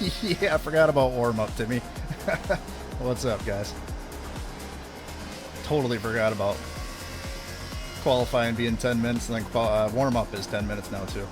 Yeah, I forgot about warm-up, Timmy. What's up, guys? Totally forgot about qualifying being 10 minutes, and then warm-up is 10 minutes now, too.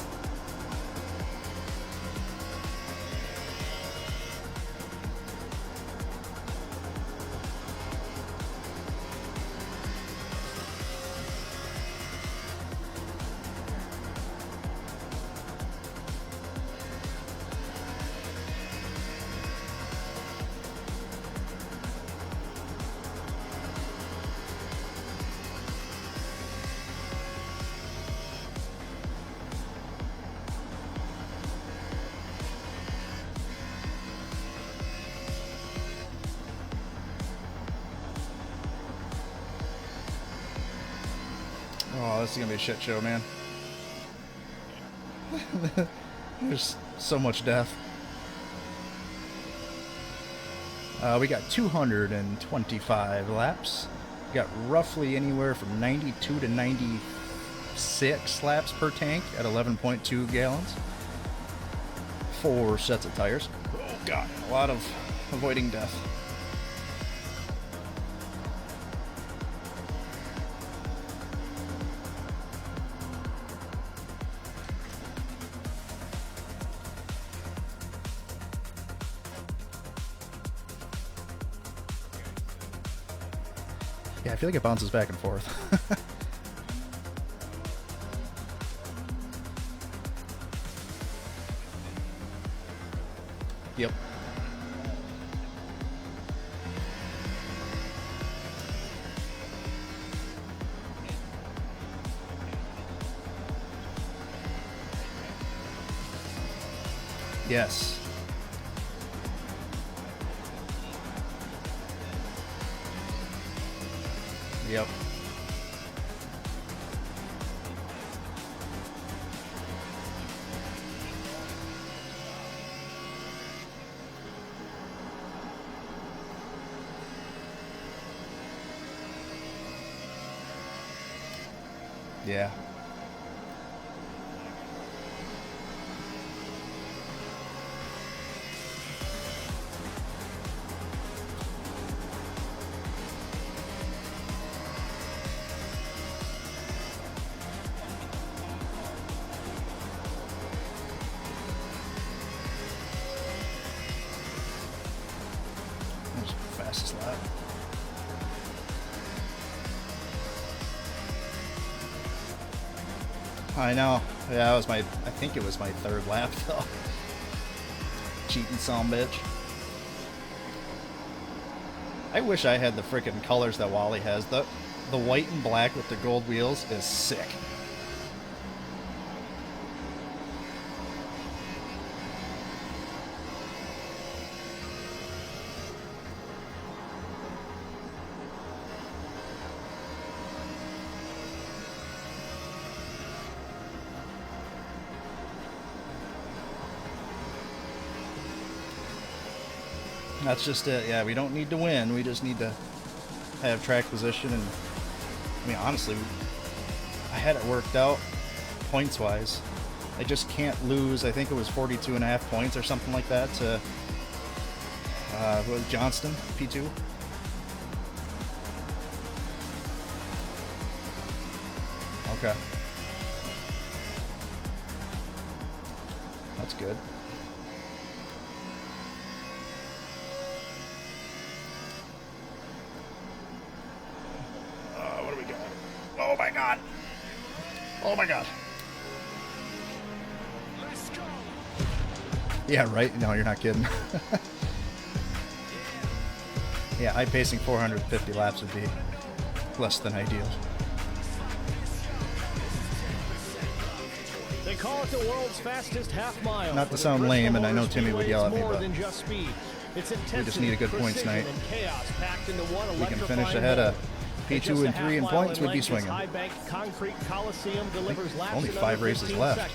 Oh, this is gonna be a shit show, man. There's so much death. We got 225 laps. We got roughly anywhere from 92 to 96 laps per tank at 11.2 gallons. 4 sets of tires. Oh god, a lot of avoiding death. Yeah, I feel like it bounces back and forth. Yep. Yes. Yep. Yeah. Fastest lap. I know. Yeah, that was I think it was my 3rd lap though. Cheating son of a bitch. I wish I had the freaking colors that Wally has. The white and black with the gold wheels is sick. That's just it. Yeah, we don't need to win. We just need to have track position. And I mean, honestly, I had it worked out points-wise. I just can't lose. I think it was 42.5 points or something like that to what was Johnston, P2. Okay. That's good. What do we got? Oh my god! Oh my god! Let's go. Yeah, right? No, you're not kidding. Yeah, I-pacing 450 laps would be less than ideal. They call it the world's fastest half mile. Not to sound lame, and I know Timmy would yell at me, but we just need a good points night. We can finish ahead of P2 and 3 in points, we'd be swinging. Only 5 races left.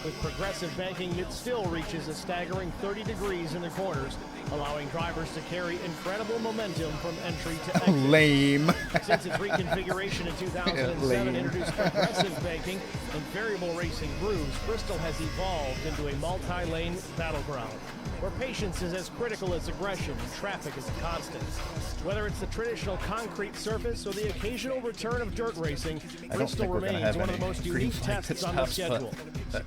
With progressive banking, it still reaches a staggering 30 degrees in the corners, allowing drivers to carry incredible momentum from entry to exit. Lame. Since its reconfiguration in 2007 introduced progressive banking and variable racing grooves, Bristol has evolved into a multi-lane battleground. where patience is as critical as aggression and traffic is a constant. Whether it's the traditional concrete surface or the occasional return of dirt racing, Bristol remains one of the most unique tests on the schedule.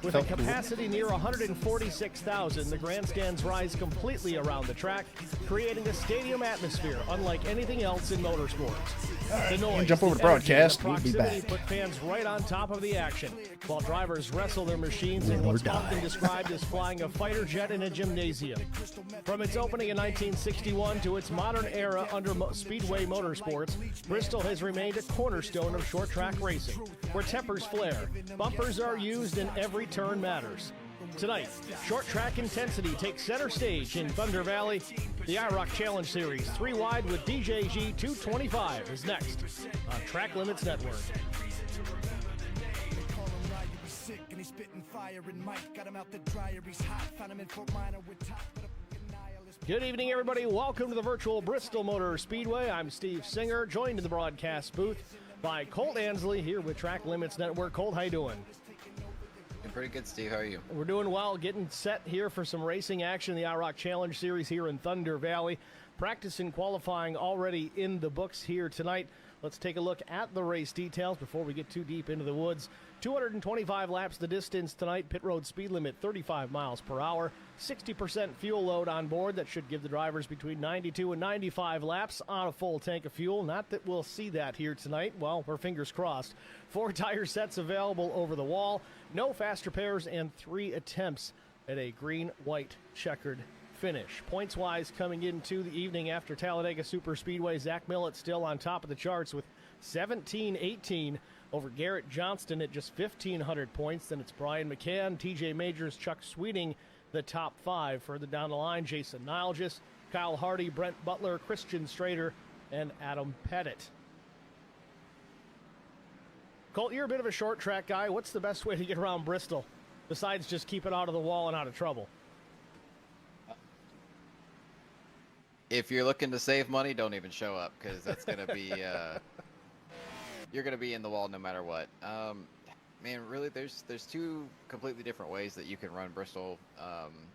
With a capacity near 146,000, the grandstands rise completely around the track, creating a stadium atmosphere unlike anything else in motorsports. The noise, jump over the to broadcast. energy, and the We'll be proximity back. put fans right on top of the action, while drivers wrestle their machines in what's often described as flying a fighter jet in a gymnasium. From its opening in 1961 to its modern era under Speedway Motorsports, Bristol has remained a cornerstone of short track racing, where tempers flare, bumpers are used, and every turn matters. Tonight, short track intensity takes center stage in Thunder Valley. The IROC Challenge Series 3 wide with DJG 225 is next on Track Limits Network. Good evening, everybody. Welcome to the virtual Bristol Motor Speedway. I'm Steve Singer, joined in the broadcast booth by Colt Ansley here with Track Limits Network. Colt, how you doing? Doing pretty good, Steve. How are you? We're doing well, getting set here for some racing action, the IROC Challenge Series here in Thunder Valley. Practice and qualifying already in the books here tonight. Let's take a look at the race details before we get too deep into the woods. 225 laps the distance tonight. Pit road speed limit 35 miles per hour. 60% fuel load on board. That should give the drivers between 92 and 95 laps on a full tank of fuel. Not that we'll see that here tonight. Well, we're fingers crossed. 4 tire sets available over the wall. No fast repairs and 3 attempts at a green-white checkered finish. Points-wise, coming into the evening after Talladega Superspeedway, Zach Millett still on top of the charts with 17-18 over Garrett Johnston at just 1,500 points. Then it's Brian McCann, TJ Majors, Chuck Sweeting, the top 5. Further down the line, Jason Nilgis, Kyle Hardy, Brent Butler, Christian Strader, and Adam Pettit. Colt, you're a bit of a short track guy. What's the best way to get around Bristol besides just keep it out of the wall and out of trouble? If you're looking to save money, don't even show up, because that's going to be, you're going to be in the wall no matter what. Man, really, there's 2 completely different ways that you can run Bristol.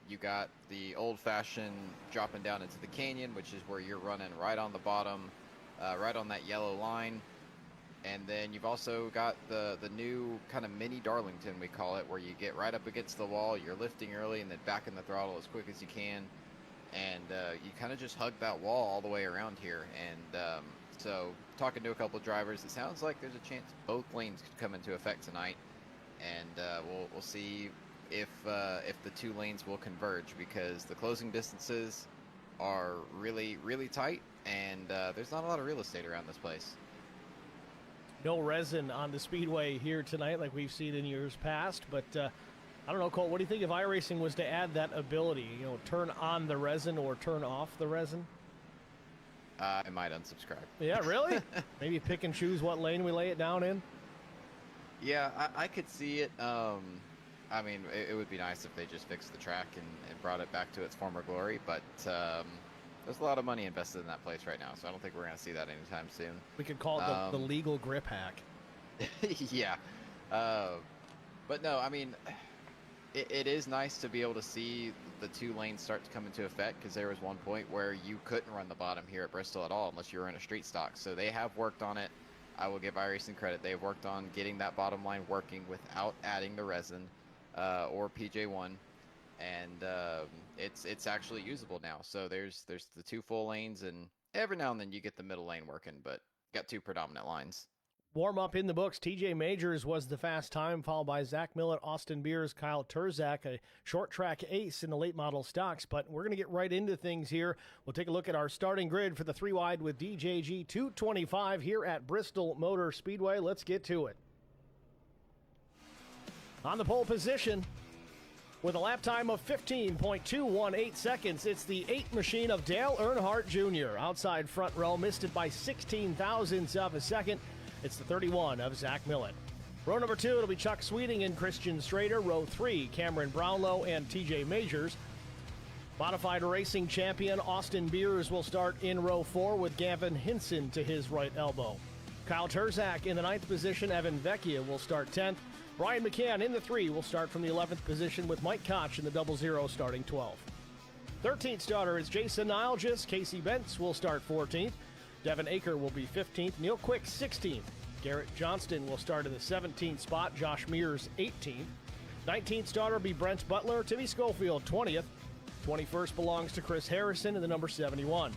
You got the old-fashioned dropping down into the canyon, which is where you're running right on the bottom, right on that yellow line. And then you've also got the new kind of mini Darlington, we call it, where you get right up against the wall, you're lifting early, and then back in the throttle as quick as you can. And you kind of just hug that wall all the way around here. And so talking to a couple of drivers, it sounds like there's a chance both lanes could come into effect tonight. And we'll see if the 2 lanes will converge, because the closing distances are really, really tight, and there's not a lot of real estate around this place. No resin on the speedway here tonight like we've seen in years past, but I don't know, Colt, what do you think if iRacing was to add that ability, turn on the resin or turn off the resin? I might unsubscribe. Yeah, really? Maybe pick and choose what lane we lay it down in? Yeah, I could see it. I mean, it would be nice if they just fixed the track and brought it back to its former glory, but there's a lot of money invested in that place right now, so I don't think we're going to see that anytime soon. We could call it the legal grip hack. Yeah. But no, I mean, it is nice to be able to see the 2 lanes start to come into effect, because there was one point where you couldn't run the bottom here at Bristol at all unless you were in a street stock. So they have worked on it. I will give iRacing credit. They've worked on getting that bottom line working without adding the resin or PJ1. And it's actually usable now. So there's the 2 full lanes, and every now and then you get the middle lane working, but got 2 predominant lines. Warm up in the books. TJ Majors was the fast time, followed by Zach Millett, Austin Beers, Kyle Turzak, a short track ace in the late model stocks. But we're going to get right into things here. We'll take a look at our starting grid for the 3 wide with DJG 225 here at Bristol Motor Speedway. Let's get to it. On the pole position, with a lap time of 15.218 seconds, it's the 8 machine of Dale Earnhardt Jr. Outside front row, missed it by 16 thousandths of a second. It's the 31 of Zach Millett. Row number 2, it'll be Chuck Sweeting and Christian Strader. Row 3, Cameron Brownlow and TJ Majors. Modified racing champion Austin Beers will start in row 4 with Gavin Hinson to his right elbow. Kyle Turzak in the 9th position. Evan Vecchia will start 10th. Brian McCann in the 3 will start from the 11th position with Mike Koch in the 00 starting 12th. 13th starter is Jason Nilgis. Casey Bentz will start 14th. Devin Aker will be 15th. Neil Quick 16th. Garrett Johnston will start in the 17th spot. Josh Mears 18th. 19th starter will be Brent Butler. Timmy Schofield 20th. 21st belongs to Chris Harrison in the number 71.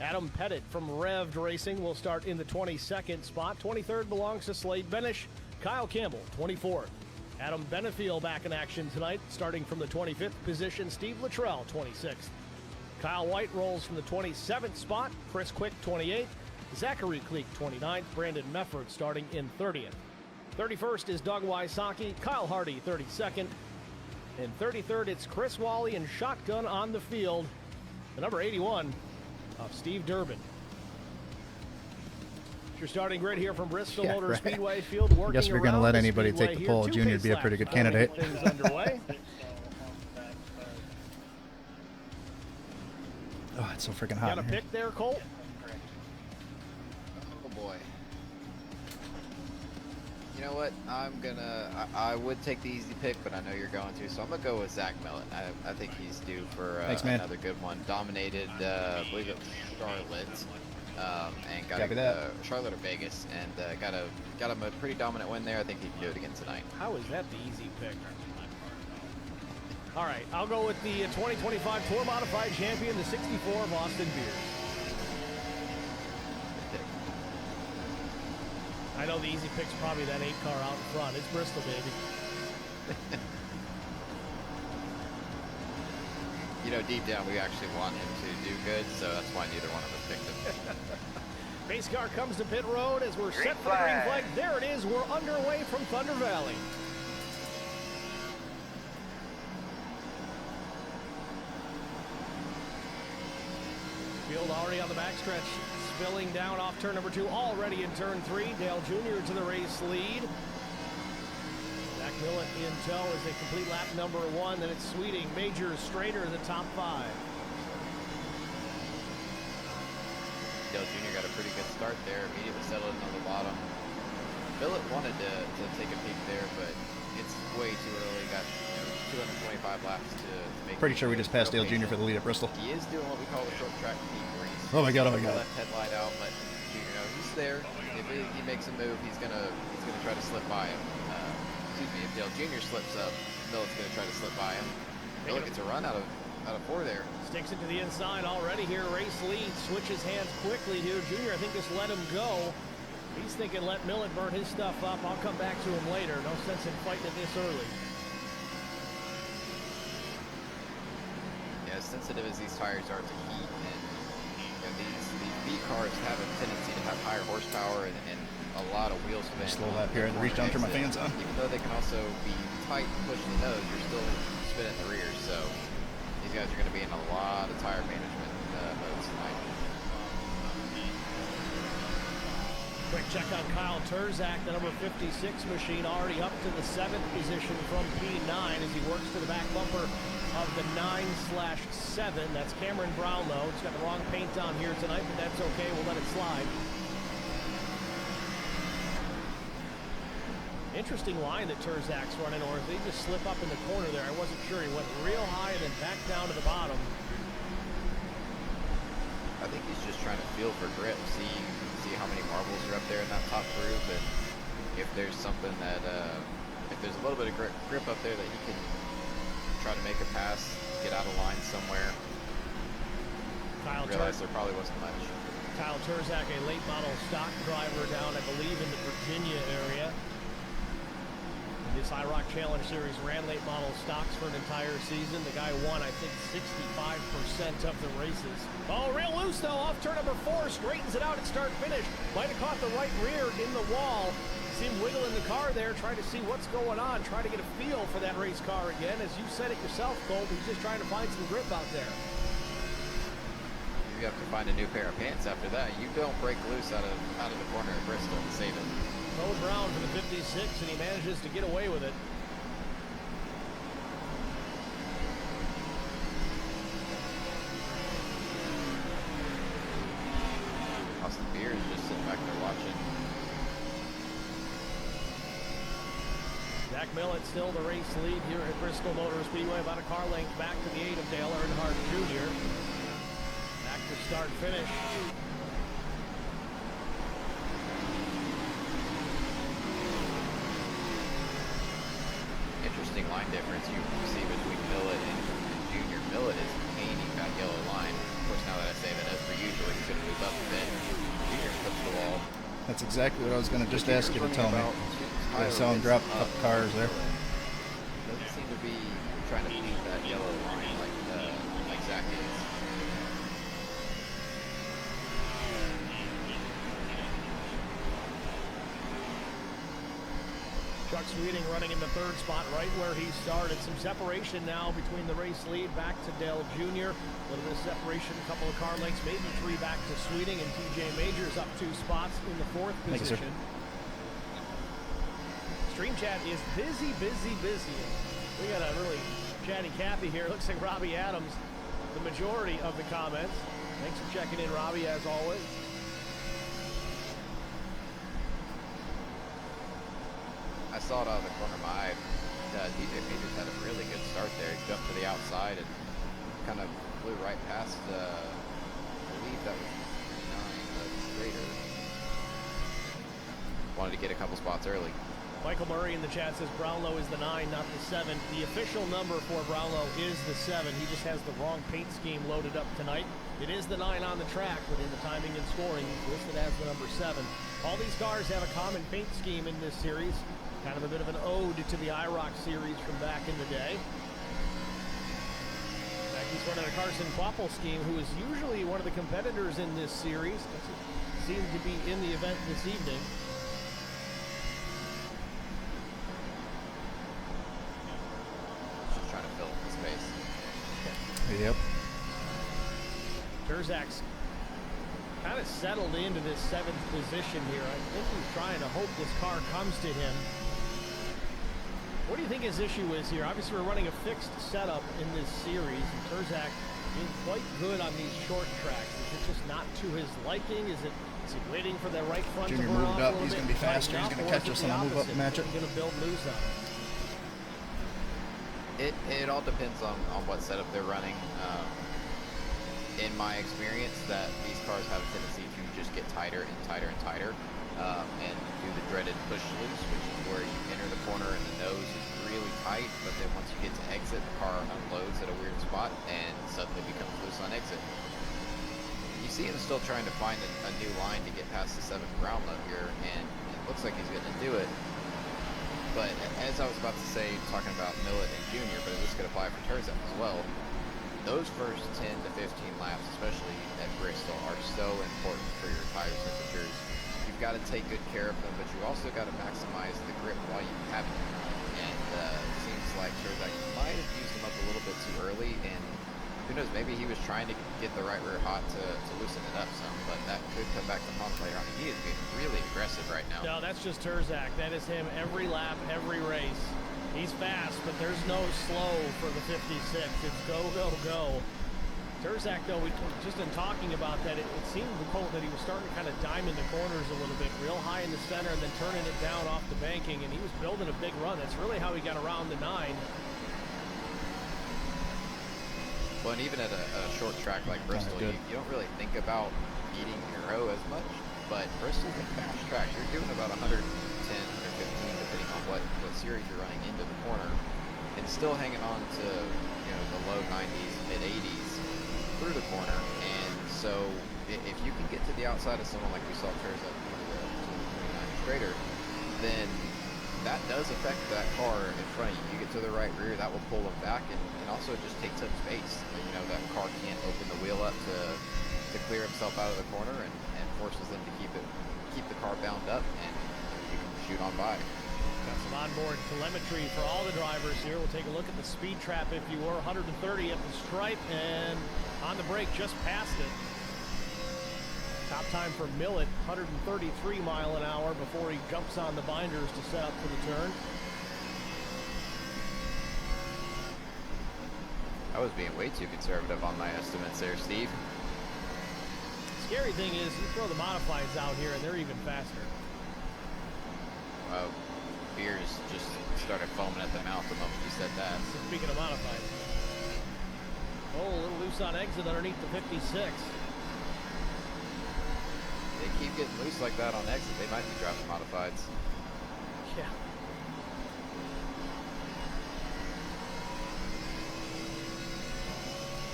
Adam Pettit from Rev'd Racing will start in the 22nd spot. 23rd belongs to Slade Benish. Kyle Campbell, 24th. Adam Benefiel back in action tonight, starting from the 25th position. Steve Luttrell, 26th. Kyle White rolls from the 27th spot. Chris Quick, 28th. Zachary Cleek, 29th. Brandon Mefford starting in 30th. 31st is Doug Wysocki. Kyle Hardy, 32nd. And 33rd, it's Chris Wally and shotgun on the field. The number 81 of Steve Durbin. You're starting grid here from Bristol Motor Speedway field. I guess if you're going to let anybody take the pole, Junior would be a pretty good candidate. Things underway. Oh, it's so freaking hot. Got a pick there, Colt? Oh boy. You know what? I would take the easy pick, but I know you're going to, so I'm gonna go with Zach Millett. I think he's due for another good one. Dominated, I believe it was Charlotte, and got Charlotte or Vegas, and got him a pretty dominant win there. I think he can do it again tonight. How is that the easy pick? All right, I'll go with the 2025 Tour Modified Champion, the 64 of Austin Beers. I know the easy pick's probably that 8 car out in front. It's Bristol, baby. You know, deep down, we actually want him to do good, so that's why neither one of us picked him. Base car comes to pit road as we're set for the green flag. There it is. We're underway from Thunder Valley. Field already on the backstretch, spilling down off turn number 2, already in turn 3. Dale Jr. to the race lead. Zach Millett in tow as they complete lap number 1. Then it's Sweeting, Major, Strader in the top 5. Dale Jr. got a pretty good start there, immediately settled in on the bottom. Millett wanted to take a peek there, but it's way too early. Got 225 laps to make. Pretty sure we just passed Dale Jr. for the lead at Bristol. He is doing what we call the short track peak, where he's oh my god! Left headlight out, let Jr. know he's there. If he makes a move, he's gonna try to slip by him. Excuse me. If Dale Jr. slips up, Millett's gonna try to slip by him. Millett gets a run out of 4 there. Sticks it to the inside already here. Race lead, switches hands quickly here. Junior, I think, just let him go. He's thinking, let Millett burn his stuff up. I'll come back to him later. No sense in fighting it this early. Yeah, as sensitive as these tires are to heat, and these B cars have a tendency to have higher horsepower and a lot of wheel spin. Slow lap here. I had to reach down, turn my fans on. Even though they can also be tight and pushing the nose, you're still spinning the rear. So these guys are going to be in a lot of tire management modes tonight. Quick check on Kyle Terzak, the number 56 machine, already up to the 7th position from P9 as he works to the back bumper of the 9/7. That's Cameron Brown, though. It's got the wrong paint on here tonight, but that's okay. We'll let it slide. Interesting line that Terzak's running, or if they just slip up in the corner there. I wasn't sure. He went real high and then back down to the bottom. I think he's just trying to feel for grip, see how many marbles are up there in that top groove, and if there's something that, if there's a little bit of grip up there that he can try to make a pass, get out of line somewhere. Realize there probably wasn't much. Kyle Terzak, a late model stock driver down, I believe, in the Virginia area. This IROC Challenge Series ran late model stocks for an entire season. The guy won, I think, 65% of the races. Oh, real loose, though, off turn number 4, straightens it out at start finish. Might have caught the right rear in the wall. See him wiggling the car there, trying to see what's going on, trying to get a feel for that race car again. As you said it yourself, Colt, he's just trying to find some grip out there. You have to find a new pair of pants after that. You don't break loose out of the corner at Bristol and save it. Toad Brown for the 56, and he manages to get away with it. Austin Beer is just sitting back there watching. Zach Millett still the race lead here at Bristol Motor Speedway, about a car length back to the 8 of Dale Earnhardt start junior. Back to start finish. Interesting line difference you see between Millet and Junior. Millet is painting that yellow line. Of course, now that I say that, as per usual, he's going to move up a bit. Junior clips the wall. That's exactly what I was going to just ask you to tell me. I saw him drop a couple cars there. Doesn't seem to be trying to paint that yellow line like Zach is. Chuck Sweeting running in the third spot right where he started. Some separation now between the race lead back to Dell Jr. A little bit of separation, a couple of car lengths, maybe 3 back to Sweeting, and TJ Majors up 2 spots in the 4th position. Stream chat is busy. We got a really chatty Cappy here. Looks like Robbie Adams, the majority of the comments. Thanks for checking in, Robbie, as always. I saw it out of the corner of my eye. DJ Majors had a really good start there. He jumped to the outside and kind of flew right past, I believe that was 9, the straighter. Wanted to get a couple spots early. Michael Murray in the chat says Brownlow is the 9, not the 7. The official number for Brownlow is the 7. He just has the wrong paint scheme loaded up tonight. It is the 9 on the track, but in the timing and scoring, he's listed as the number 7. All these cars have a common paint scheme in this series. Kind of a bit of an ode to the IROC series from back in the day. In fact, he's running a Carson Quapple scheme, who is usually one of the competitors in this series. Doesn't seem to be in the event this evening. Just trying to fill the space. Yep. Terzak's kind of settled into this 7th position here. I think he's trying to hope this car comes to him. What do you think his issue is here? Obviously, we're running a fixed setup in this series, and Terzak being quite good on these short tracks. Is it just not to his liking? Is he waiting for the right front Junior to burn moved off up. a little He's bit going to be and faster. tighten He's up, going to or catch is us it and the move up and match it. opposite? He's going to build loose on it. It all depends on what setup they're running. In my experience, that these cars have a tendency to just get tighter and tighter and tighter, and do the dreaded push loose, which is where you enter the corner and the nose is really tight, but then once you get to exit, the car unloads at a weird spot and suddenly becomes loose on exit. You see him still trying to find a new line to get past the 7th Brownlow here, and it looks like he's going to do it. But as I was about to say, talking about Millet and Junior, but this could apply for Terzak as well, those first 10 to 15 laps, especially at Bristol, are so important for your tire temperatures. You've got to take good care of them, but you also got to maximize the grip while you have it. And it seems like Terzak might have used them up a little bit too early, and who knows, maybe he was trying to get the right rear hot to loosen it up some, but that could come back to haunt later on. He is being really aggressive right now. No, that's just Terzak. That is him every lap, every race. He's fast, but there's no slow for the 56. It's go, go, go. Terzak, though, just in talking about that, it seemed to Colt that he was starting to kind of diamond the corners a little bit, real high in the center, and then turning it down off the banking, and he was building a big run. That's really how he got around the 9. Well, and even at a short track like Bristol, you don't really think about beating Hero as much, but Bristol's a fast track. You're doing about 110, 115, depending on what series you're running into the corner, and still hanging on to, you know, the low 90s, mid 80s through the corner. And so if you can get to the outside of someone like we saw Terzak to the 29 straighter, then that does affect that car in front of you. You get to the right rear, that will pull them back, and also it just takes up space. You know, that car can't open the wheel up to clear himself out of the corner, and forces them to keep the car bound up, and you can shoot on by. Got some onboard telemetry for all the drivers here. We'll take a look at the speed trap, if you were. 130 at the stripe, and on the brake, just past it. Top time for Millet, 133 mile an hour before he jumps on the binders to set up for the turn. I was being way too conservative on my estimates there, Steve. Scary thing is, you throw the modifieds out here, and they're even faster. Well, beers just started foaming at the mouth the moment you said that. Speaking of modifieds. Oh, a little loose on exit underneath the 56. They keep getting loose like that on exit. They might be dropping modifieds. Yeah.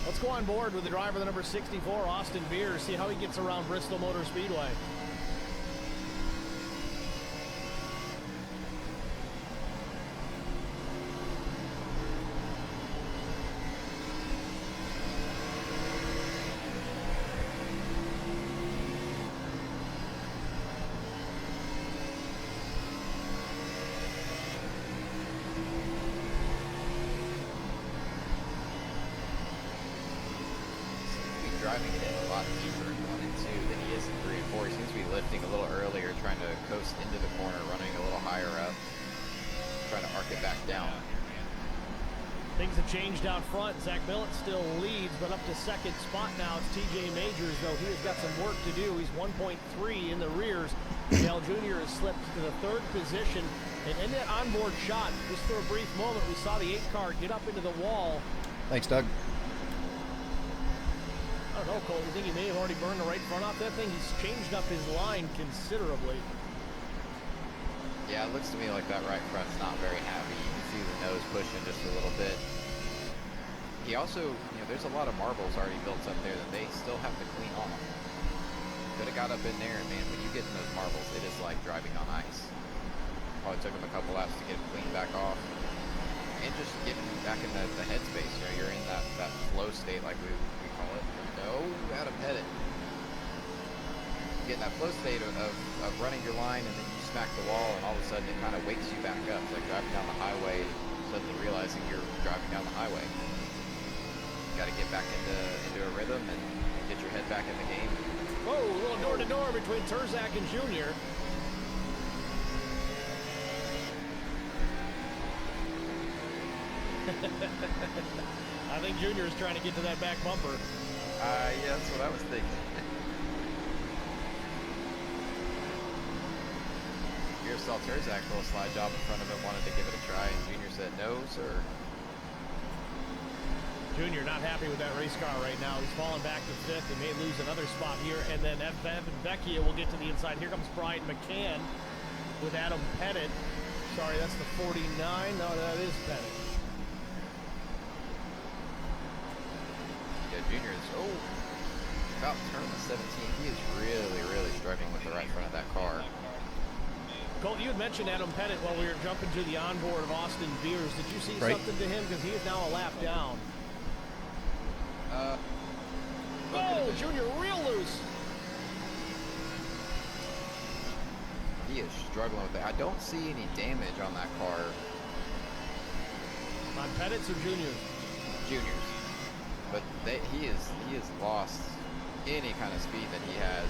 Let's go on board with the driver, the number 64, Austin Beers, see how he gets around Bristol Motor Speedway. Driving it in a lot deeper in 1 and 2 than he is in 3 and 4. He seems to be lifting a little earlier, trying to coast into the corner, running a little higher up, trying to arc it back down. Things have changed out front. Zach Millett still leads, but up to second spot now. It's TJ Majors, though he has got some work to do. He's 1.3 in the rears. Dale Jr. has slipped to the 3rd position. And in that onboard shot, just for a brief moment, we saw the 8 car get up into the wall. Thanks, Doug. I don't know, Cole. You think he may have already burned the right front off that thing? He's changed up his line considerably. Yeah, it looks to me like that right front's not very happy. You can see the nose pushing just a little bit. He also, you know, there's a lot of marbles already built up there that they still have to clean off. Could have got up in there, and man, when you get in those marbles, it is like driving on ice. Probably took him a couple laps to get it cleaned back off. And just getting back in the headspace. You know, you're in that flow state like we call it. No, Adam Pettit. Get in that flow state of running your line, and then you smack the wall, and all of a sudden it kind of wakes you back up. It's like driving down the highway, suddenly realizing you're driving down the highway. You got to get back into a rhythm and get your head back in the game. Whoa, a little door-to-door between Terzak and Junior. I think Junior is trying to get to that back bumper. Yeah, that's what I was thinking. Here saw Terzak pull a slide job in front of him, wanted to give it a try, and Junior said, no, sir. Junior not happy with that race car right now. He's falling back to 5th. He may lose another spot here, and then Evan Vecchia will get to the inside. Here comes Brian McCann with Adam Pettit. Sorry, that's the 49. No, that is Pettit. Junior is about to turn the 17. He is really struggling with the right front of that car. Colt, you had mentioned Adam Pettit while we were jumping to the onboard of Austin Beers. Did you see something to him? Because he is now a lap down. Oh, Junior real loose. He is struggling with that. I don't see any damage on that car. On Pettit's or Junior's? Junior's. But he has lost any kind of speed that he has.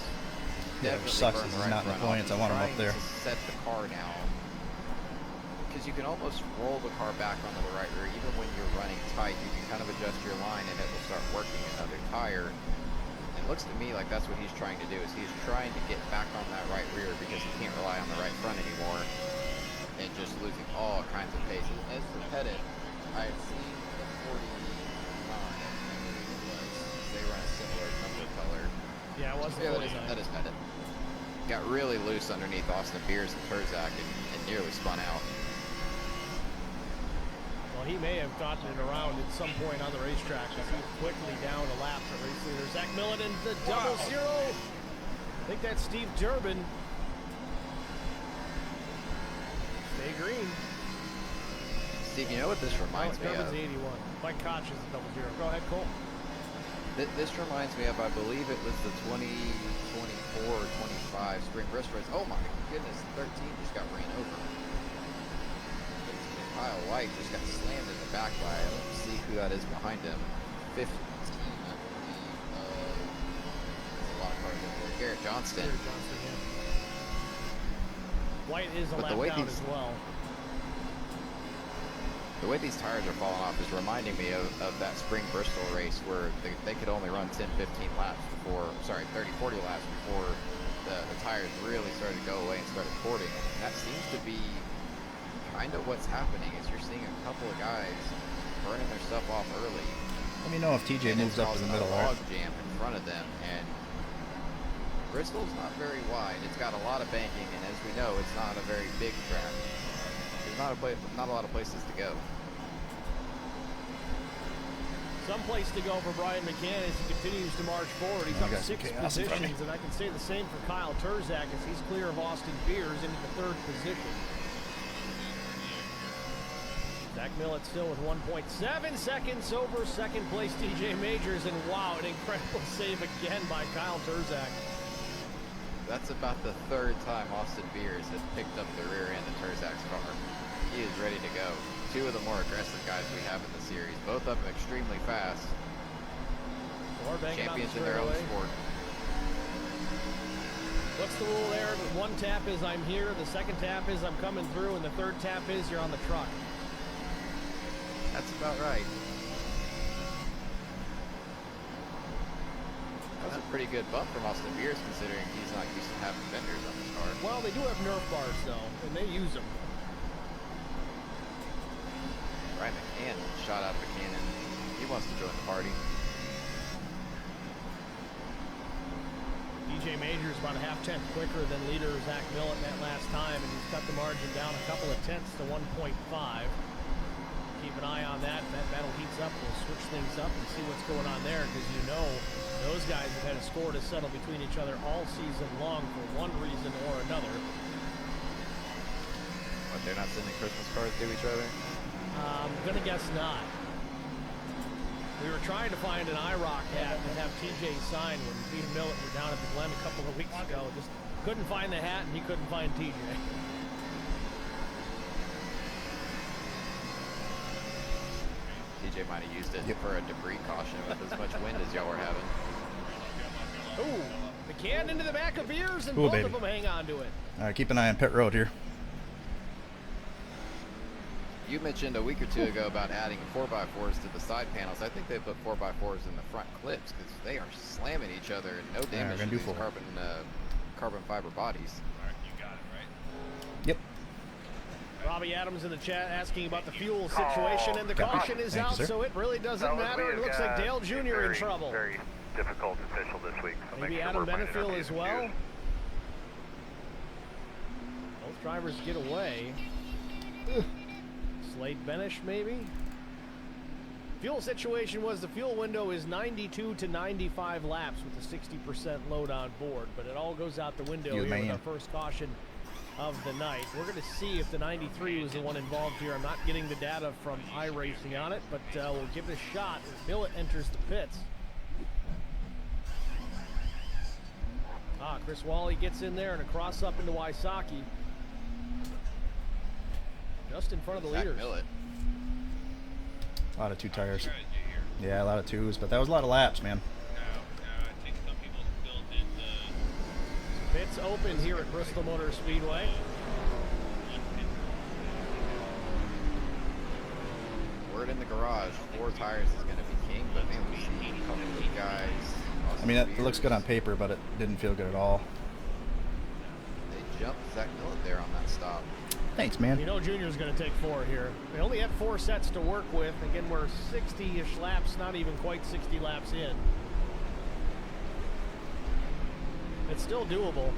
Yeah, which sucks is he's not in the points. I want him up there. To set the car down, because you can almost roll the car back onto the right rear. Even when you're running tight, you can kind of adjust your line and it will start working another tire. And it looks to me like that's what he's trying to do, is he's trying to get back on that right rear because he can't rely on the right front anymore and just losing all kinds of pace. As for Pettit, I have seen the 49, they run a similar number color. Yeah, it was the 49. That is Pettit. Got really loose underneath Austin Beers and Terzak and nearly spun out. Well, he may have gotten it around at some point on the racetrack as he's quickly down a lap to race leader. Zach Millett in the double zero. I think that's Steve Durbin. Stay green. Steve, you know what this reminds me of? Durbin's 81. Mike Koch is the double zero. Go ahead, Cole. This reminds me of, I believe it was the 2024 or 25 Spring Bristol race. Oh my goodness, 13 just got ran over. Kyle White just got slammed in the back by, I don't see who that is behind him. 15, I believe. There's a lot of cars in there. Garrett Johnston. Yeah. White is a lap down as well. The way these tires are falling off is reminding me of that Spring Bristol race where they could only run 10, 15 laps before, 30, 40 laps before the tires really started to go away and started cording. And that seems to be kind of what's happening, is you're seeing a couple of guys burning their stuff off early. Let me know if TJ and moves it's up in the causing middle, a right? log jam in front of them. And Bristol's not very wide. It's got a lot of banking, and as we know, it's not a very big track. There's not a lot of places to go. Some place to go for Brian McCann as he continues to march forward. He's I up got some 6 chaos in front of me. positions, and I can say the same for Kyle Terzak as he's clear of Austin Beers into the 3rd position. Zach Millett still with 1.7 seconds over 2nd place TJ Majors, and wow, an incredible save again by Kyle Terzak. That's about the 3rd time Austin Beers has picked up the rear end of Terzak's car. He is ready to go. 2 of the more aggressive guys we have in the series, both up extremely fast. Champions in their own sport. What's the rule there? The 1 tap is I'm here, the 2nd tap is I'm coming through, and the 3rd tap is you're on the truck. That's about right. That's a pretty good bump from Austin Beers considering he's not used to having fenders on his car. Well, they do have Nerf bars though, and they use them. Ryan McCann shot out of a cannon. He wants to join the party. DJ Majors about a half-tenth quicker than leader Zach Millett that last time, and he's cut the margin down a couple of tenths to 1.5. Keep an eye on that. If that battle heats up, we'll switch things up and see what's going on there, because you know those guys have had a score to settle between each other all season long for one reason or another. But they're not sending Christmas cards to each other? I'm gonna guess not. We were trying to find an IROC hat and have TJ sign when me and Millett were down at the Glen a couple of weeks ago. Just couldn't find the hat, and he couldn't find TJ. TJ might have used it for a debris caution with as much wind as y'all were having. Ooh, McCann into the back of Beers, and Ooh, both baby. of them hang on to it. All right, keep an eye on pit road here. You mentioned a week or 2 ago about adding 4x4s to the side panels. I think they put 4x4s in the front clips because they are slamming each other and no Yeah, damage we're to gonna do these 4. carbon fiber bodies. All right, you got it, right? Yep. Robbie Adams in the chat asking about the fuel situation, and the Copy. caution is Thank you, out, sir. so it really doesn't matter. It looks like Dale Jr. in trouble. Very difficult official this week. So Maybe make sure Adam we're finding our Benefield P's as and well. Q's. Both drivers get away. Slade Benish maybe. Fuel situation was the fuel window is 92 to 95 laps with a 60% load on board, but it all goes out the window You here with man. our first caution of the night. We're going to see if the 93 was the one involved here. I'm not getting the data from iRacing on it, but we'll give it a shot as Millett enters the pits. Chris Wally gets in there and a cross up into Wysocki. Just in front of the Zach leaders. Millett. A lot of 2 tires. Strategy here. Yeah, a lot of 2s, but that was a lot of laps, man. No, I think some people still did the Pits open here at Bristol Motor Speedway. Word in the garage, 4 tires is going to be king, but man, we see a couple of guys. I mean, it looks good on paper, but it didn't feel good at all. They jumped Zach Millett there on that stop. Thanks, man. You know Junior's going to take 4 here. They only had 4 sets to work with. Again, we're 60-ish laps, not even quite 60 laps in. It's still doable.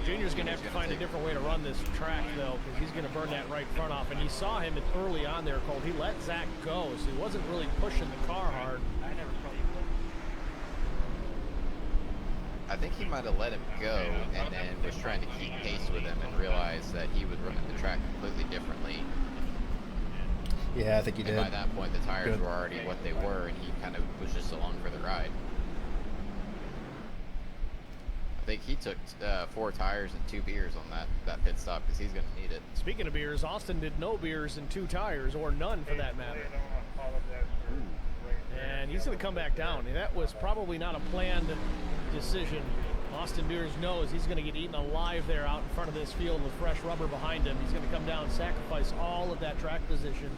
Junior's going to have to find a different way to run this track, though, because he's going to burn that right front off. And you saw him early on there, Cole. He let Zach go, so he wasn't really pushing the car hard. I think he might have let him go and then was trying to keep pace with him and realized that he was running the track completely differently. Yeah, I think he And did. by that point, the tires Good. were already what they were, and he kind of was just along for the ride. I think he took 4 tires and 2 beers on that pit stop because he's going to need it. Speaking of beers, Austin did no beers and 2 tires, or none for that matter. And he's going to come back down. That was probably not a planned decision. Austin Beers knows he's going to get eaten alive there out in front of this field with fresh rubber behind him. He's going to come down, sacrifice all of that track position,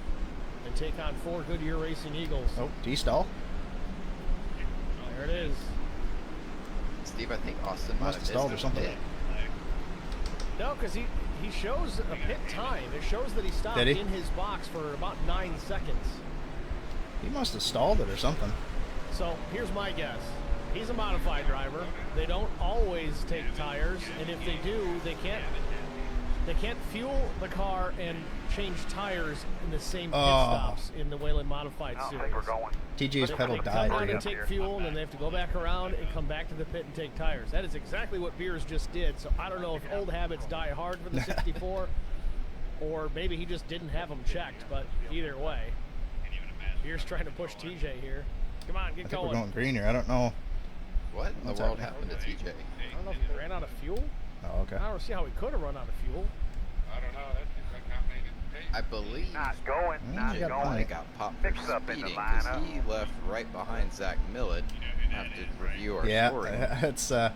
and take on 4 Goodyear Racing Eagles. Oh, D-stall. There it is. Steve, I think Austin might Must have have stalled missed or something. a bit. No, because he he shows a pit time. It shows that he stopped Did he? in his box for about 9 seconds. He must have stalled it or something. So here's my guess. He's a modified driver. They don't always take tires, and if they do, they can't fuel the car and change tires in the same pit stops in the Wayland Modified Series. TJ's pedal They died. come out There you and go. take fuel, and then they have to go back around and come back to the pit and take tires. That is exactly what Beers just did. So I don't know if old habits die hard for the 64, or maybe he just didn't have them checked. But either way, Beers trying to push TJ here. Come on, I get think going. we're going green here. I don't know. What in the What's world happening? happened to TJ? I don't know if he ran out of fuel. Oh, okay. I don't see how he could have run out of fuel. I don't know. That seems like not many didn't take. I believe Not going, not you got going. plenty. got popped for Mix up in the speeding because lineup. he left right behind Zach Millett. Have to review our Yeah, scoring. it's they're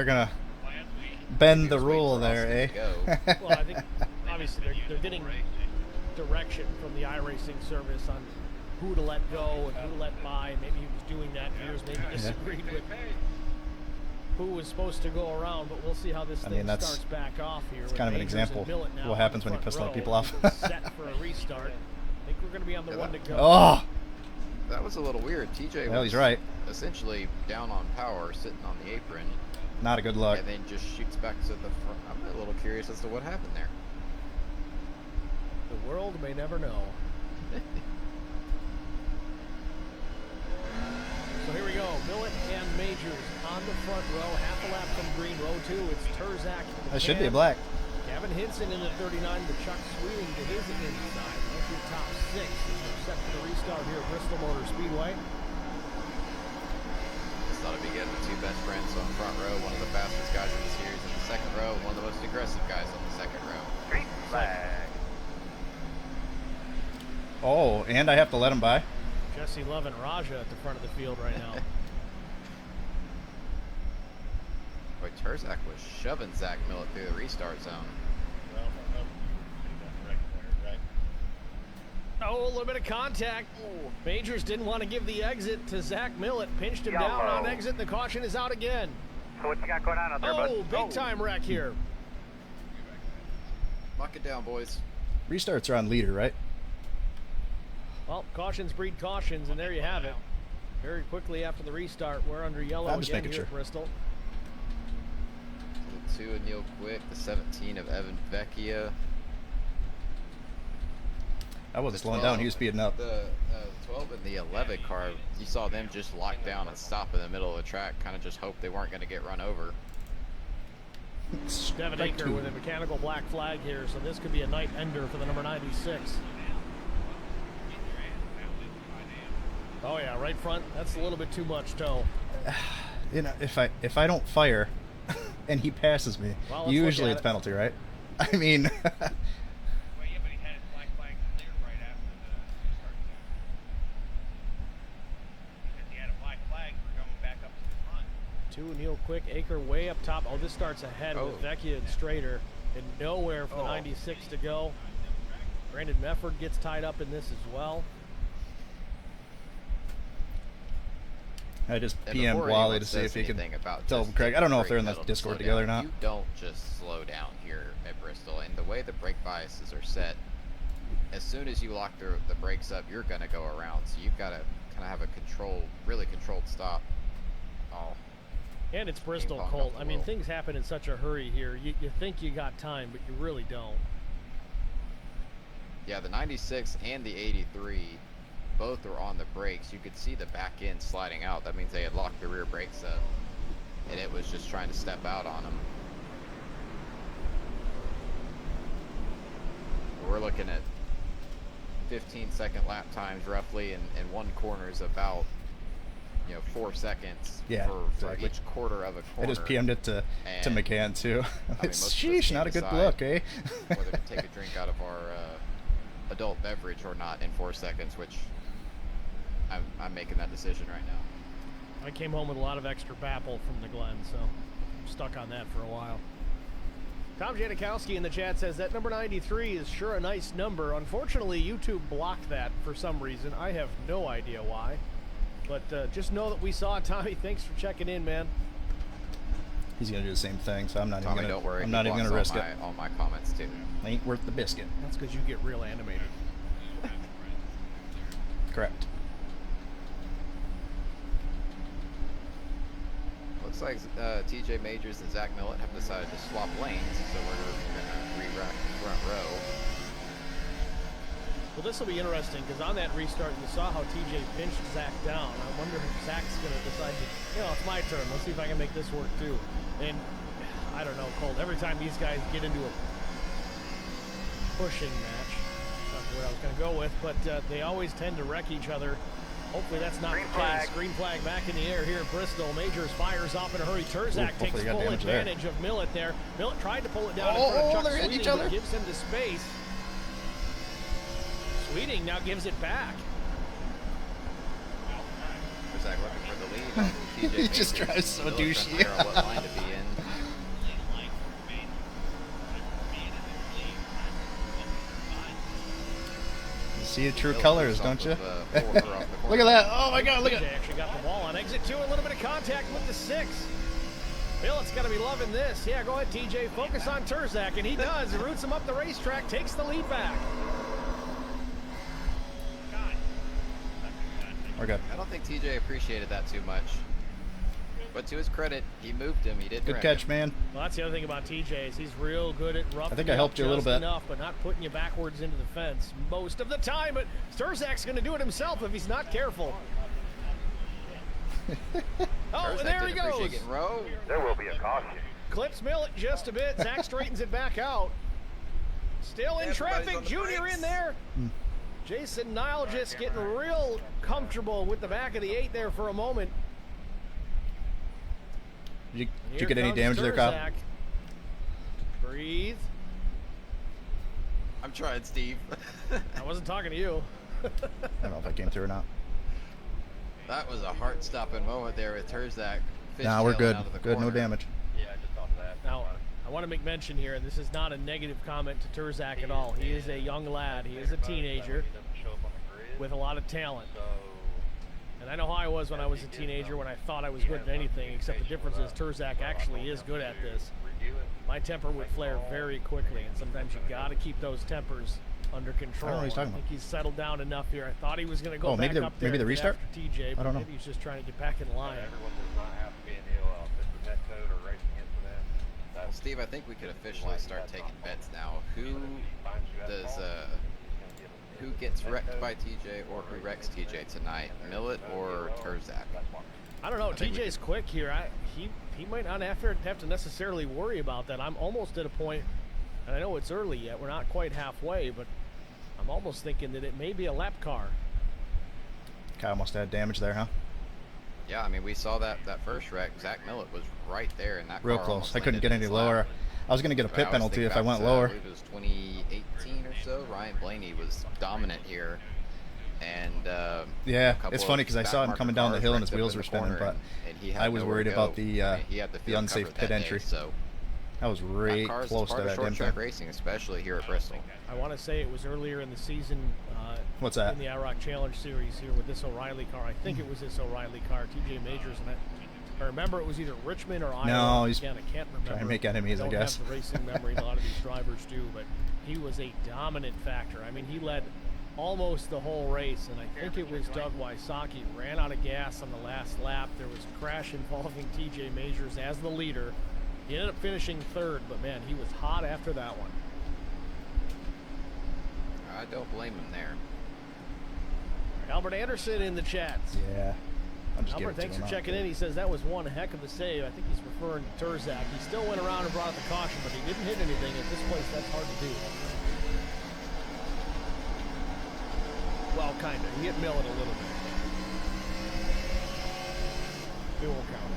gonna Last week, bend the Just wait rule for there, Austin to eh? go. Well, I think obviously they're getting direction from the iRacing service on who to let go and who to let by. Maybe he was doing that. Beers maybe disagreed with who was supposed to go around, but we'll see how this I thing mean, that's- starts back off here. it's with kind of an Majors example and Millett now what on happens the when you front piss a lot of row, people off. set for a restart. I think we're going to be on the one to go. Oh, That was a little weird. TJ well, was he's right. essentially down on power, sitting on the apron, Not a good look. and then just shoots back to the front. I'm a little curious as to what happened there. The world may never know. So here we go. Millett and Majors on the front row. Half a lap from green. Row 2. It's Terzak. That should be a black. Gavin Hinson in the 39, but Chuck Sweeting to his inside. That's your top 6 as we're set for the restart here at Bristol Motor Speedway. Just thought it'd be good. The two best friends on front row, one of the fastest guys in the series in the second row, one of the most aggressive guys on the second row. Green flag. Oh, and I have to let him by. Jesse Love and Raja at the front of the field right now. Boy, Terzak was shoving Zach Millett through the restart zone. Oh, a little bit of contact. Majors didn't want to give the exit to Zach Millett. Pinched him down on Yellow. exit. The caution is out again. So what you got going on out there, bud? Oh, big time wreck here. Lock it down, boys. Restarts are on leader, right? Well, cautions breed cautions, and there you have it. Very quickly after the restart, we're under yellow I'm just again making here at sure. Bristol. The 2 of Neil Quick, the 17 of Evan Vecchia. I wasn't The slowing down. 12 He was speeding up. The 12 and the 11 car, you saw them just lock down and stop in the middle of the track, kind of just hope they weren't going to get run over. Devin Strike Aker two. with a mechanical black flag here, so this could be a night ender for the number 96. Oh yeah, right front. That's a little bit too much toe. You know, if I don't fire, and he passes me, Well, let's usually look at it's it. penalty, right? I mean, Well, yeah, but he had his black flag cleared right after the restart zone. Because he had a black flag for going back up to the front. 2 Neil Quick, Aker way up top. Oh, this starts ahead with Oh. Vecchia and Strader, and nowhere for the 96 to go. Brandon Mefford gets tied up in this as well. I just And PM'd before Wally anyone to see if says he could anything about tell just Craig. I don't know if brake they're in the pedal to Discord slow together or down, not. You don't just slow down here at Bristol, and the way the brake biases are set, as soon as you lock the brakes up, you're going to go around. So you've got to kind of have a really controlled stop. Oh, And it's Bristol, ponged Colt. off the I mean, wheel. things happen in such a hurry here. You think you got time, but you really don't. yeah, the 96 and the 83, both were on the brakes. You could see the back end sliding out. That means they had locked the rear brakes up, and it was just trying to step out on them. We're looking at 15-second lap times roughly, and one corner is about 4 seconds Yeah, for exactly. each quarter of a I corner. just PM'd it to And, McCann too. most It's of us sheesh, can't not a good decide look, eh? whether to take a drink out of our adult beverage or not in 4 seconds, which I'm making that decision right now. I came home with a lot of extra Bapple from the Glen, so I'm stuck on that for a while. Tom Janikowski in the chat says that number 93 is sure a nice number. Unfortunately, YouTube blocked that for some reason. I have no idea why. But just know that we saw it, Tommy. Thanks for checking in, man. He's gonna do the same thing, so I'm not Tommy, even gonna. don't worry. I'm he not even blocks gonna risk it. all my comments too. Ain't worth the biscuit. That's because you get real animated. Correct. Looks like TJ Majors and Zach Millett have decided to swap lanes, so we're gonna re-rack the front row. Well, this will be interesting because on that restart, you saw how TJ pinched Zach down. I wonder if Zach's going to decide to, it's my turn. Let's see if I can make this work too. And I don't know, Colt. Every time these guys get into a pushing match, that's what I was going to go with, but they always tend to wreck each other. Hopefully that's not Green the flag. case. Green flag back in the air here at Bristol. Majors fires off in a hurry. Terzak Hopefully takes you got full damage there. advantage of Millett there. Millett tried to pull it down in Oh, front of Chuck they're hitting Sweeting, each other. but gives him the space. Sweeting now gives it back. Zach looking for the lead. TJ He just Majors. drives so Millett trying to douchey. figure out what line to be in. You see the true Millett colors, moves don't off you? of, Forker off the corner. Look at that! Oh my God! Look at. TJ actually got the ball on exit 2. A little bit of contact with the 6. Millett's got to be loving this. Yeah, go ahead, TJ. Focus on Terzak, and he does. He roots him up the racetrack, takes the lead back. We're good. I don't think TJ appreciated that too much. But to his credit, he moved him. He didn't Good wreck catch, him. man. Well, that's the other thing about TJ is he's real good at roughing I think I helped you a little bit. enough, but not putting you backwards into the fence most of the time. But Terzak's going to do it himself if he's not careful. Oh, Terzak and there he didn't appreciate goes. getting row. There will be a caution. Clips Millett just a bit. Zach straightens it back out. Still in Everybody's traffic. on the Junior brakes. in there. Jason Nile just getting real comfortable with the back of the 8 there for a moment. Did And you get any here damage comes there, Kyle? Terzak. Breathe. I'm trying, Steve. I wasn't talking to you. I don't know if I came through or not. That was a heart-stopping moment there with Terzak. Nah, we're fishtailing good. out of the Good, no corner. damage. Now, I want to make mention here, and this is not a negative comment to Terzak at all. He is a young lad. He is a teenager with a lot of talent. And I know how I was when I was a teenager when I thought I was good at anything, except the difference is Terzak actually is good at this. My temper would flare very quickly, and sometimes you got to keep those tempers under control. I don't know what he's talking think about. he's settled down enough here. I thought he was going to go Oh, maybe back the- up there maybe the and get restart? after TJ, but I don't know. maybe he's just trying to get back in line. Well, Steve, I think we could officially start taking bets now. Who gets wrecked by TJ or who wrecks TJ tonight? Millett or Terzak? I don't know. think we TJ's quick here. He might not have to necessarily worry about that. I'm almost at a point, and I know it's early yet. We're not quite halfway, but I'm almost thinking that it may be a lap car. Kyle must have had damage there, huh? Yeah, I mean, we saw that first wreck. Zach Millett was right there in that Real car. close. almost I couldn't landed get in any his lower. lap. I was going to get a But pit was penalty thinking if I back went to, lower. I believe it was 2018 or so. Ryan Blaney was dominant here. And Yeah, a couple it's funny of because I saw him backmarker coming down the cars hill and wrecked his up wheels in were the spinning, corner, but and he had I was nowhere worried to about go. the I mean, he had the field unsafe covered pit that day, entry. So I was right that car's close part to of that short damn track thing. racing, especially here at Bristol. I want to say it was earlier in the season. What's that? In the IROC Challenge Series here with this O'Reilly car. I think it was this O'Reilly car, TJ Majors, and I remember it was either Richmond or IROC. No, he's Again, I can't remember. trying to make enemies, I don't guess. have the racing memory a lot of these drivers do, but he was a dominant factor. I mean, he led almost the whole race, and I think it was Doug Wysocki ran out of gas on the last lap. There was a crash involving TJ Majors as the leader. He ended up finishing third, but man, he was hot after that one. I don't blame him there. Albert Anderson in the chats. Yeah. I'll just give Albert, it to thanks him. for checking in. He says that was one heck of a save. I think he's referring to Terzak. He still went around and brought out the caution, but he didn't hit anything. At this place, that's hard to do. Well, kind of. He hit Millett a little bit. It won't count.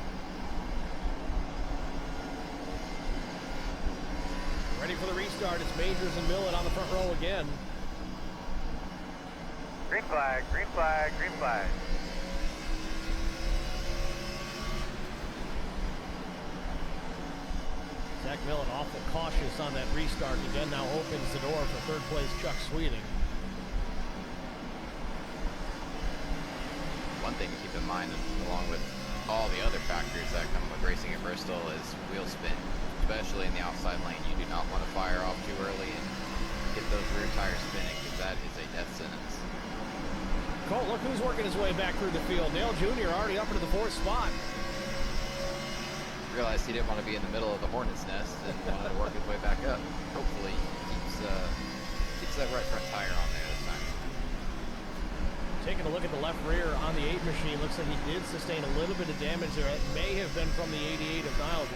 Ready for the restart. It's Majors and Millett on the front row again. Green flag, green flag, green flag. Zach Millett awful cautious on that restart. Again, now opens the door for third place Chuck Sweeting. One thing to keep in mind, along with all the other factors that come with racing at Bristol is wheel spin, especially in the outside lane. You do not want to fire off too early and get those rear tires spinning, because that is a death sentence. Colt, look who's working his way back through the field. Dale Jr. already up into the 4th spot. Realized he didn't want to be in the middle of the hornet's nest and wanted to work his way back up. Hopefully he keeps that right front tire on there this time. Taking a look at the left rear on the 8 machine, looks like he did sustain a little bit of damage there. It may have been from the 88 of Niles.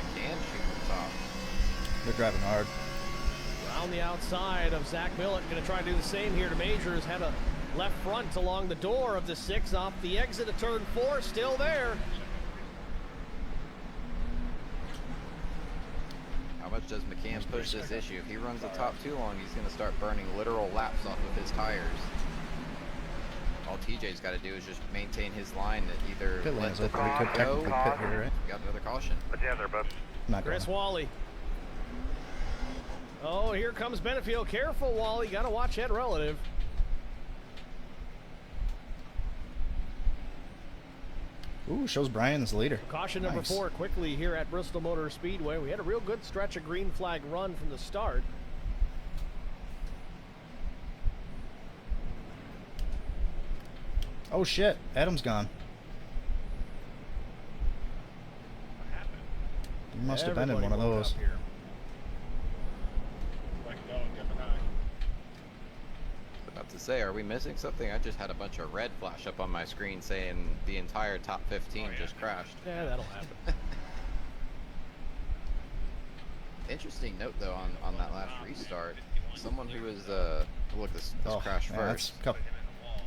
McCann shooting the top. They're driving hard. Around the outside of Zach Millett, going to try to do the same here to Majors. Had a left front along the door of the 6 off the exit of turn 4, still there. How much does McCann push this issue? If he runs the top too long, he's going to start burning literal laps off of his tires. All TJ's got to do is just maintain his line, that either Pit let lane's the open. We could car go. technically pit here, right? Got another caution. What's the other, bud? Not Chris going. Wally. Oh, here comes Benefield. Careful, Wally. Got to watch that relative. Ooh, shows Brian's leader. Caution number Nice. 4 quickly here at Bristol Motor Speedway. We had a real good stretch of green flag run from the start. Oh shit, Adam's gone. What happened? He must have been in Everybody one of woke those. up here. Like going Gemini. About to say, are we missing something? I just had a bunch of red flash up on my screen saying the entire top 15 Oh, yeah. just crashed. Yeah, that'll happen. Interesting note though on that last restart, someone who was look, this Oh, crashed yeah, first. that's couple. Hit him in the wall.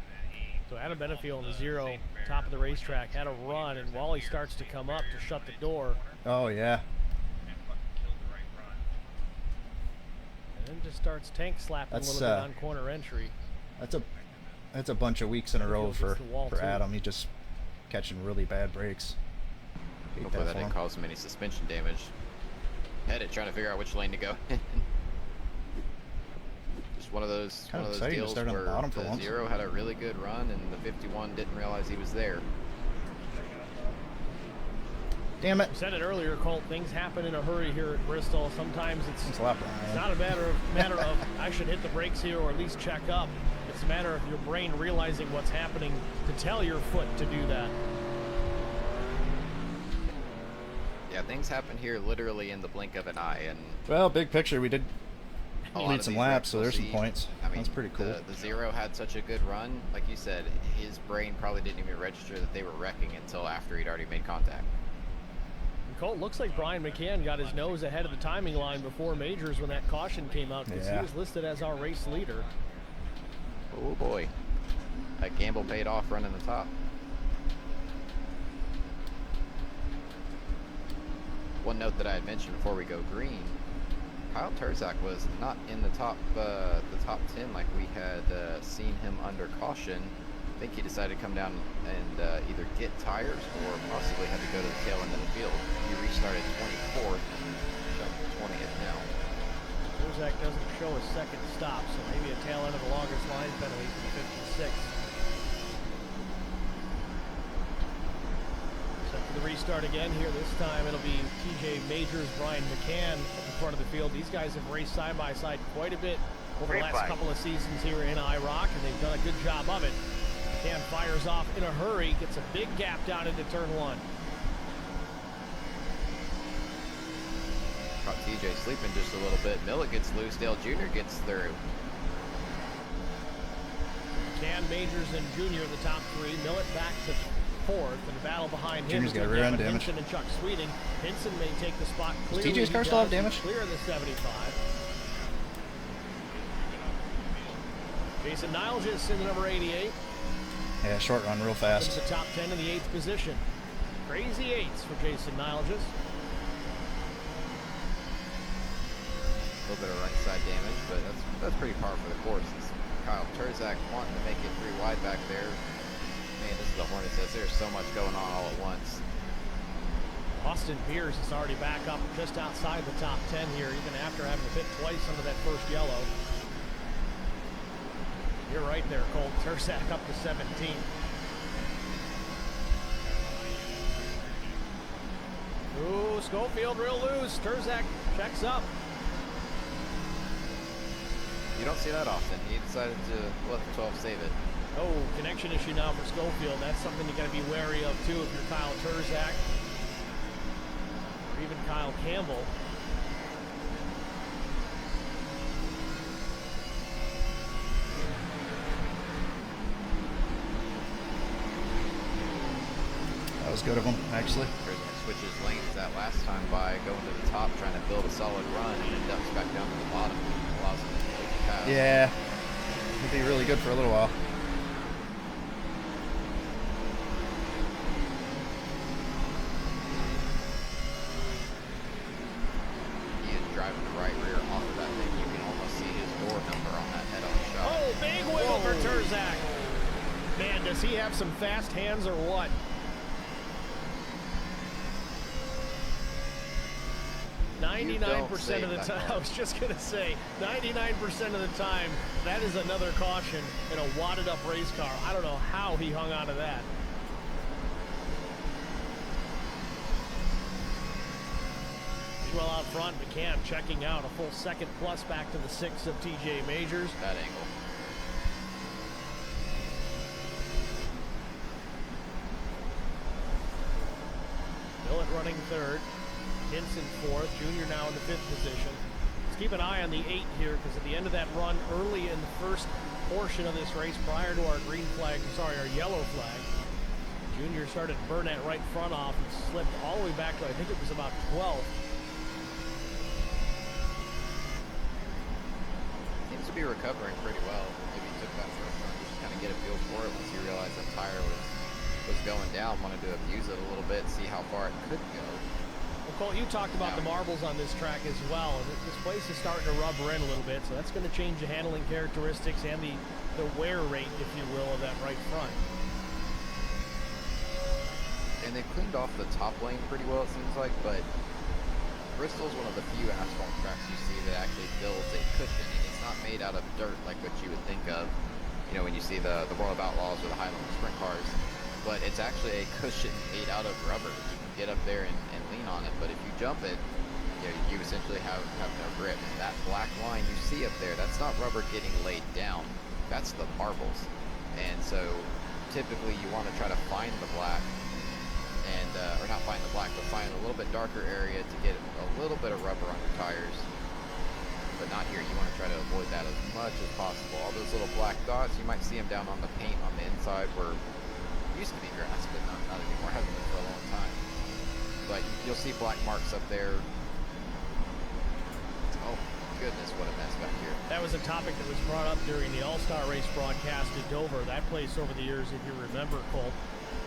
And then he So Adam Benefield in the 0, top of the racetrack, had a run, and Wally starts to come up to shut the door, Oh yeah. and fucking killed the right front. and then just starts tank slapping That's, a little bit on corner entry. That's a bunch of weeks in a row Benefield for gets the wall, too. Adam. He just catching really bad breaks. Hate Hopefully that for didn't him. cause him any suspension damage. Headed trying to figure out which lane to go in. Just one of those Kind of deals exciting to start on the where bottom for the once. 0 had a really good run and the 51 didn't realize he was there. Damn it. We said it earlier, Colt, things happen in a hurry here at Bristol. Sometimes it's It's a lot, Brian. It's not a matter of I should hit the brakes here or at least check up. It's a matter of your brain realizing what's happening to tell your foot to do that. Yeah, things happen here literally in the blink of an eye, and Well, big picture, we did a lot lead of some these laps, wrecks so we'll there's some see. points. I mean, That's pretty cool. The 0 had such a good run, like you said, his brain probably didn't even register that they were wrecking until after he'd already made contact. And Colt, looks like Brian McCann got his nose ahead of the timing line before Majors when that caution came out, because he Yeah. was listed as our race leader. Oh boy, that gamble paid off running the top. One note that I had mentioned before we go green, Kyle Terzak was not in the top 10 like we had seen him under caution. I think he decided to come down and either get tires or possibly had to go to the tail end of the field. He restarted 24th and jumped to 20th now. Terzak doesn't show a second stop, so maybe a tail end of the longest line penalty for 56. Set for the restart again here. This time it'll be TJ Majors, Brian McCann at the front of the field. These guys have raced side by side quite a bit over the Green last flag. couple of seasons here in IROC, and they've done a good job of it. McCann fires off in a hurry, gets a big gap down into turn 1. Caught TJ sleeping just a little bit. Millett gets loose. Dale Jr. gets through. McCann, Majors, and Junior the top 3. Millett back to 4th, and the battle behind him Junior's is got with rear end Gavin damage. Hinson and Chuck Sweeting. Hinson may take the spot clearly. TJ's car He still have does damage? Clear the 75. Jason Niles is in the number 88. Yeah, short run real Into fast. the top 10 in the 8th position. Crazy 8s for Jason Niles. A little bit of right side damage, but that's pretty par for the course. It's Kyle Terzak wanting to make it 3 wide back there. Man, this is the Hornets. There's so much going on all at once. Austin Pierce is already back up just outside the top 10 here, even after having to pit twice under that first yellow. You're right there, Colt. Terzak up to 17. Ooh, Schofield real loose. Terzak checks up. You don't see that often. He decided to let the 12 save it. Oh, connection issue now for Schofield. That's something you got to be wary of too if you're Kyle Terzak or even Kyle Campbell. That was good of him, actually. Terzak switches lanes that last time by going to the top, trying to build a solid run, and it ducks back down to the bottom. Allows him to take the pass. Yeah. He'll be really good for a little while. He is driving the right rear off of that thing. You can almost see his door number on that head-on shot. Oh, big wiggle for Terzak. Man, does he have some fast hands or what? You don't 99% save of the that time, car. I was just going to say, 99% of the time, that is another caution in a wadded up race car. I don't know how he hung on to that. Well out front, McCann checking out a full second plus back to the 6 of TJ Majors. That angle. Millett running third. Hinson fourth. Junior now in the 5th position. Let's keep an eye on the 8 here, because at the end of that run, early in the first portion of this race, prior to our green flag, sorry, our yellow flag, Junior started to burn that right front off and slipped all the way back to, I think it was about 12th. Seems to be recovering pretty well. Maybe he took that first run just to kind of get a feel for it once he realized that tire was going down. Wanted to abuse it a little bit, see how far it could go. Well, Colt, you talked about the marbles on this track as well. This place is starting to rubber in a little bit, so that's going to change the handling characteristics and the wear rate, if you will, of that right front. And they've cleaned off the top lane pretty well, it seems like, but Bristol's one of the few asphalt tracks you see that actually builds a cushion, and it's not made out of dirt like what you would think of, you know, when you see the World of Outlaws or the Highland sprint cars. But it's actually a cushion made out of rubber. You can get up there and lean on it, but if you jump it, you know, you essentially have no grip. And that black line you see up there, that's not rubber getting laid down. That's the marbles. And so typically you want to try to find the black, and or not find the black, but find a little bit darker area to get a little bit of rubber on your tires. But not here. You want to try to avoid that as much as possible. All those little black dots, you might see them down on the paint on the inside where it used to be grass, but not anymore. Hasn't been for a long time. But you'll see black marks up there. Oh goodness, what a mess back here. That was a topic that was brought up during the All-Star race broadcast at Dover. That place over the years, if you remember, Colt,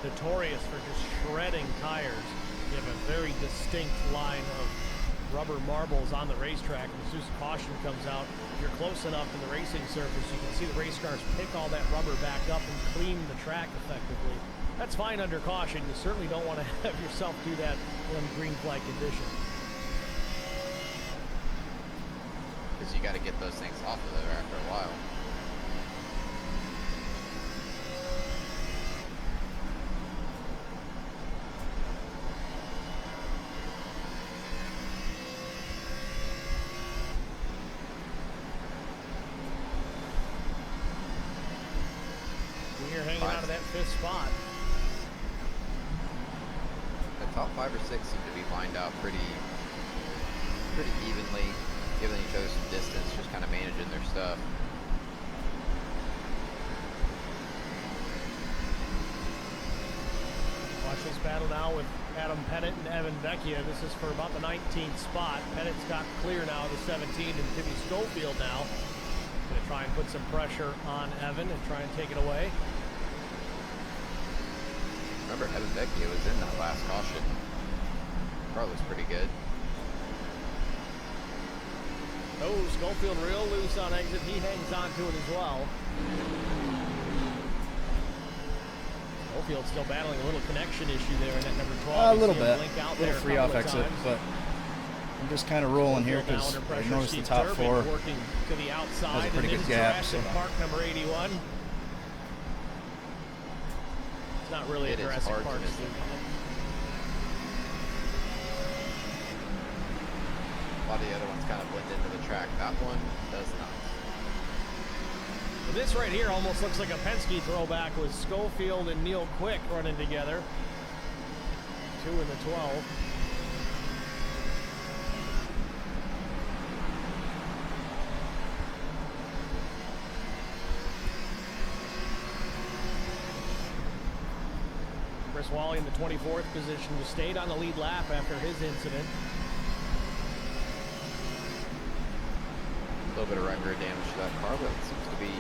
notorious for just shredding tires. You have a very distinct line of rubber marbles on the racetrack. And as soon as caution comes out, if you're close enough to the racing surface, you can see the race cars pick all that rubber back up and clean the track effectively. That's fine under caution. You certainly don't want to have yourself do that in green flag conditions. Because you got to get those things off of there after a while. You're hanging out of that 5th spot. The top 5 or 6 seem to be lined out pretty evenly, giving each other some distance, just kind of managing their stuff. Watch this battle now with Adam Pettit and Evan Vecchia. This is for about the 19th spot. Pettit's got clear now to 17, and Timmy Schofield now going to try and put some pressure on Evan and try and take it away. Remember, Evan Vecchia was in that last caution. Car looks pretty good. Oh, Schofield real loose on exit. He hangs on to it as well. Schofield still battling a little connection issue there in that number 12. A little bit. Blink out A little there free off exit, times. but I'm just kind of rolling here Now because under I pressure, noticed the Steve top Durbin four working to the outside. has a pretty and good this gap. Jurassic So. Park number 81. It's not really It a is Jurassic hard to Park. miss Steve. A lot of the other ones kind of blend into the track. That one does not. This right here almost looks like a Penske throwback with Schofield and Neil Quick running together. 2 in the 12. Chris Wally in the 24th position, who stayed on the lead lap after his incident. A little bit of run grid damage to that car, but it seems to be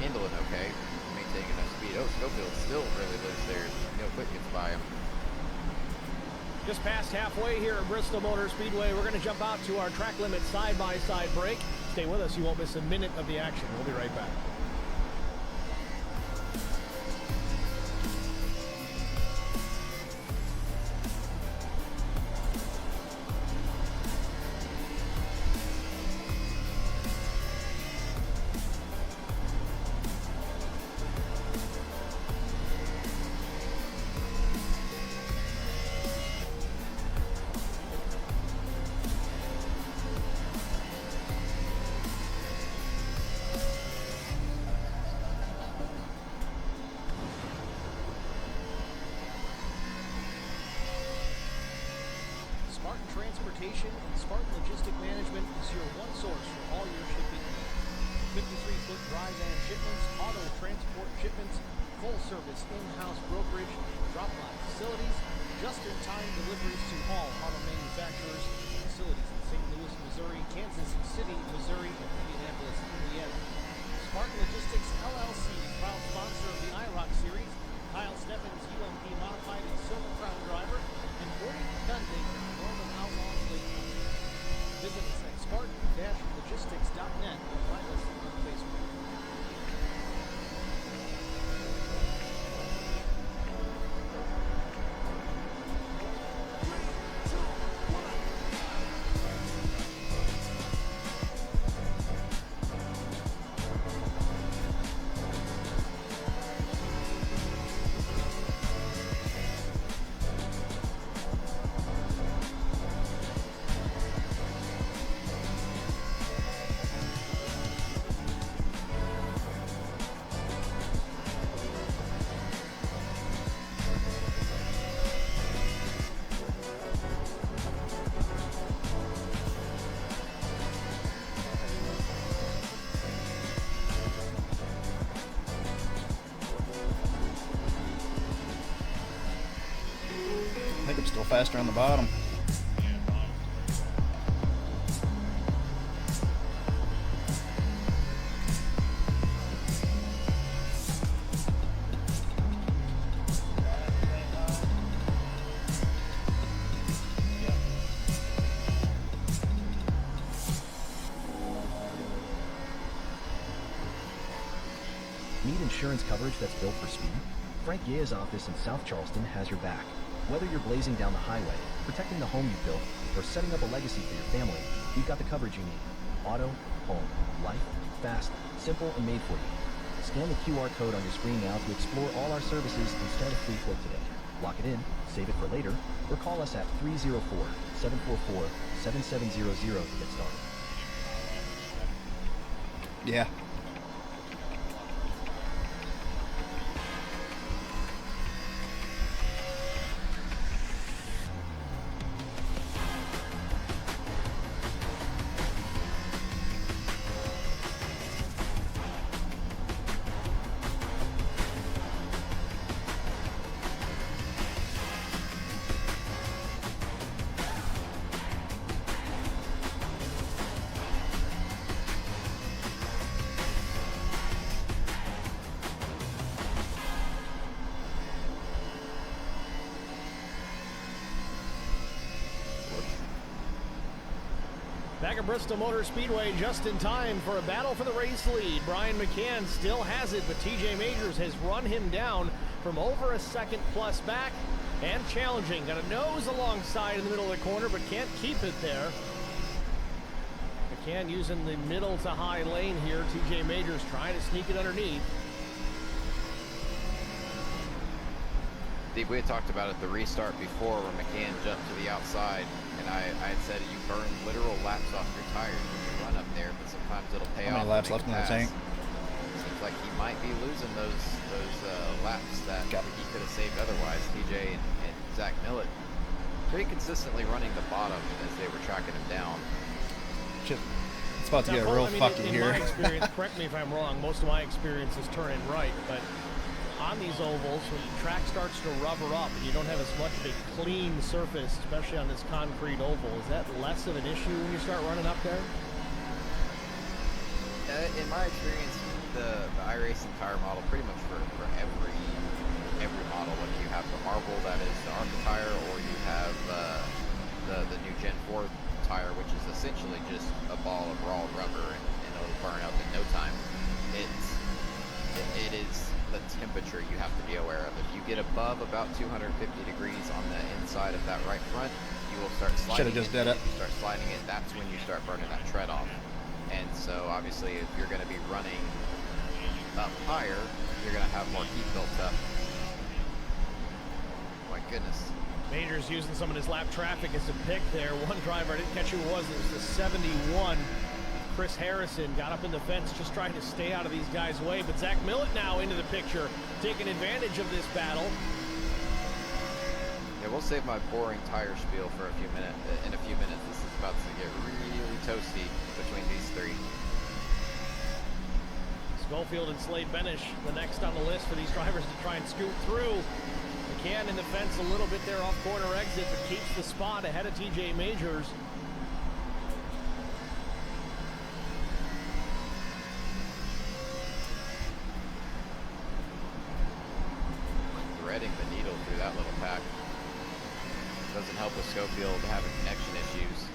handling okay, maintaining enough speed. Oh, Schofield still really loose there. Neil Quick gets by him. Just past halfway here at Bristol Motor Speedway, we're going to jump out to our track limit side-by-side break. Stay with us, you won't miss a minute of the action. We'll be right back. Spartan Transportation and Spartan Logistic Management is your one source for all your shipping needs. 53-foot dry van shipments, auto transport shipments, full service in-house brokerage, drop-off facilities, just-in-time deliveries to all auto manufacturers, facilities in St. Louis, Missouri, Kansas City, Missouri, and Indianapolis, Indiana. Spartan Logistics LLC, proud sponsor of the IROC series, Kyle Steffens, UMP modified and Silver Crown driver, and Gordy Gundaker, Norman Outlaws Lake County. Visit us at spartan-logistics.net or find us on Facebook. I think I'm still faster on the bottom. Need insurance coverage that's built for speed? Frank Yea's office in South Charleston has your back. Whether you're blazing down the highway, protecting the home you've built, or setting up a legacy for your family, we've got the coverage you need. Auto, home, life, fast, simple, and made for you. Scan the QR code on your screen now to explore all our services and start a free quote today. Lock it in, save it for later, or call us at 304-744-7700 to get started. Yeah. Back at Bristol Motor Speedway just in time for a battle for the race lead. Brian McCann still has it, but TJ Majors has run him down from over a second plus back and challenging. Got a nose alongside in the middle of the corner, but can't keep it there. McCann using the middle to high lane here. TJ Majors trying to sneak it underneath. Steve, we had talked about at the restart before where McCann jumped to the outside, and I had said you burn literal laps off your tires when you run up there, but sometimes it'll pay off. How many laps left in the tank? Seems like he might be losing those laps that he could have saved otherwise. TJ and Zach Millett pretty consistently running the bottom as they were tracking him down. Shit. It's about to get Now, real I mean, fucking in here. my experience, correct me if I'm wrong, most of my experience is turning right, but on these ovals, when the track starts to rubber up and you don't have as much of a clean surface, especially on this concrete oval, is that less of an issue when you start running up there? In my experience, the iRacing tire model, pretty much for every model, whether you have the marble that is the ARCA tire, or you have the new Gen 4 tire, which is essentially just a ball of raw rubber and it'll burn up in no time. It is the temperature you have to be aware of. If you get above about 250 degrees on the inside of that right front, you will start sliding. Should have just did it. If you start sliding it, that's when you start burning that tread off. And so obviously if you're going to be running up higher, you're going to have more heat built up. My goodness. Majors using some of his lap traffic as a pick there. One driver, I didn't catch who it was the 71. Chris Harrison got up in the fence just trying to stay out of these guys' way, but Zach Millett now into the picture, taking advantage of this battle. Yeah, we'll save my boring tire spiel for a few minutes. In a few minutes, this is about to get really toasty between these three. Schofield and Slade Benish, the next on the list for these drivers to try and scoot through. McCann in the fence a little bit there off corner exit, but keeps the spot ahead of TJ Majors. Threading the needle through that little pack. Doesn't help with Schofield having connection issues.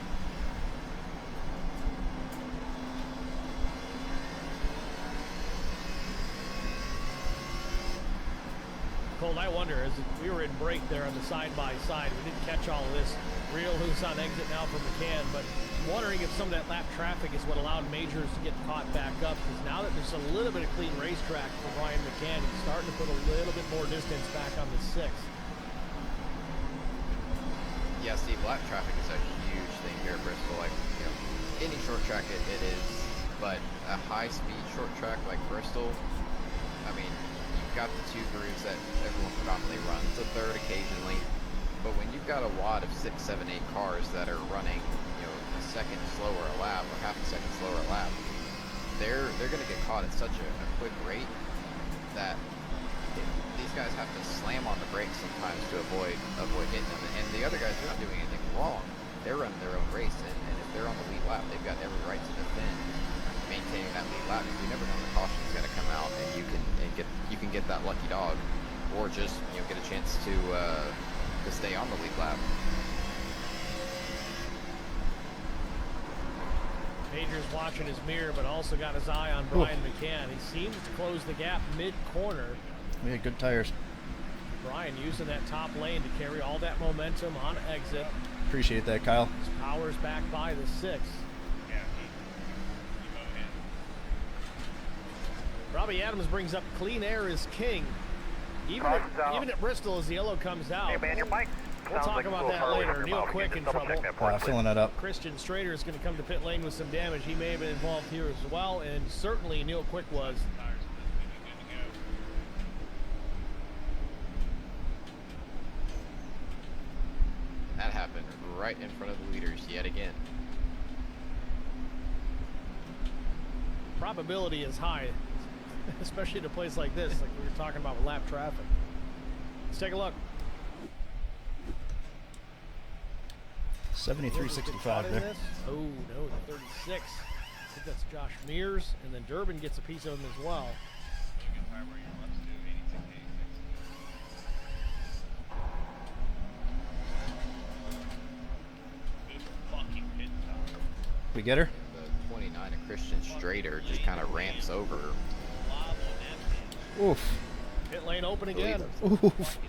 Colt, I wonder, as we were in break there on the side-by-side, we didn't catch all of this. Real loose on exit now for McCann, but wondering if some of that lap traffic is what allowed Majors to get caught back up, because now that there's a little bit of clean racetrack for Brian McCann, he's starting to put a little bit more distance back on the 6. Yeah, Steve, lap traffic is a huge thing here at Bristol. Like, you know, any short track it is, but a high-speed short track like Bristol, I mean, you've got the two grooves that everyone predominantly runs, a third occasionally, but when you've got a wad of 6, 7, 8 cars that are running, you know, a second slower a lap or half a second slower a lap, they're going to get caught at such a quick rate that these guys have to slam on the brakes sometimes to avoid hitting them. And the other guys are not doing anything wrong. They're running their own race, and if they're on the lead lap, they've got every right to defend maintaining that lead lap. You never know when the caution is going to come out, and you can get that lucky dog, or just, you know, get a chance to stay on the lead lap. Majors watching his mirror, but also got his eye on Brian McCann. He seems to close the gap mid-corner. We had good tires. Brian using that top lane to carry all that momentum on exit. Appreciate that, Kyle. His power's back by the 6. Yeah, he go ahead. Robbie Adams brings up clean air is king. Even at Bristol, as the yellow comes out. Hey man, your bike We'll talk about that later. Neil Quick in trouble. Filling that up. Christian Strader is going to come to pit lane with some damage. He may have been involved here as well, and certainly Neil Quick was. Tires good to go. That happened right in front of the leaders yet again. Probability is high, especially at a place like this, like we were talking about with lap traffic. Let's take a look. 73.65 there. Oh no, the 36. I think that's Josh Mears, and then Durbin gets a piece of him as well. You can fire where your lefts do, 86, 86. Good fucking pit stop. We get her? The 29 of Christian Strader just kind of ramps over. Lob on that man. Oof. Pit lane open again. Oof.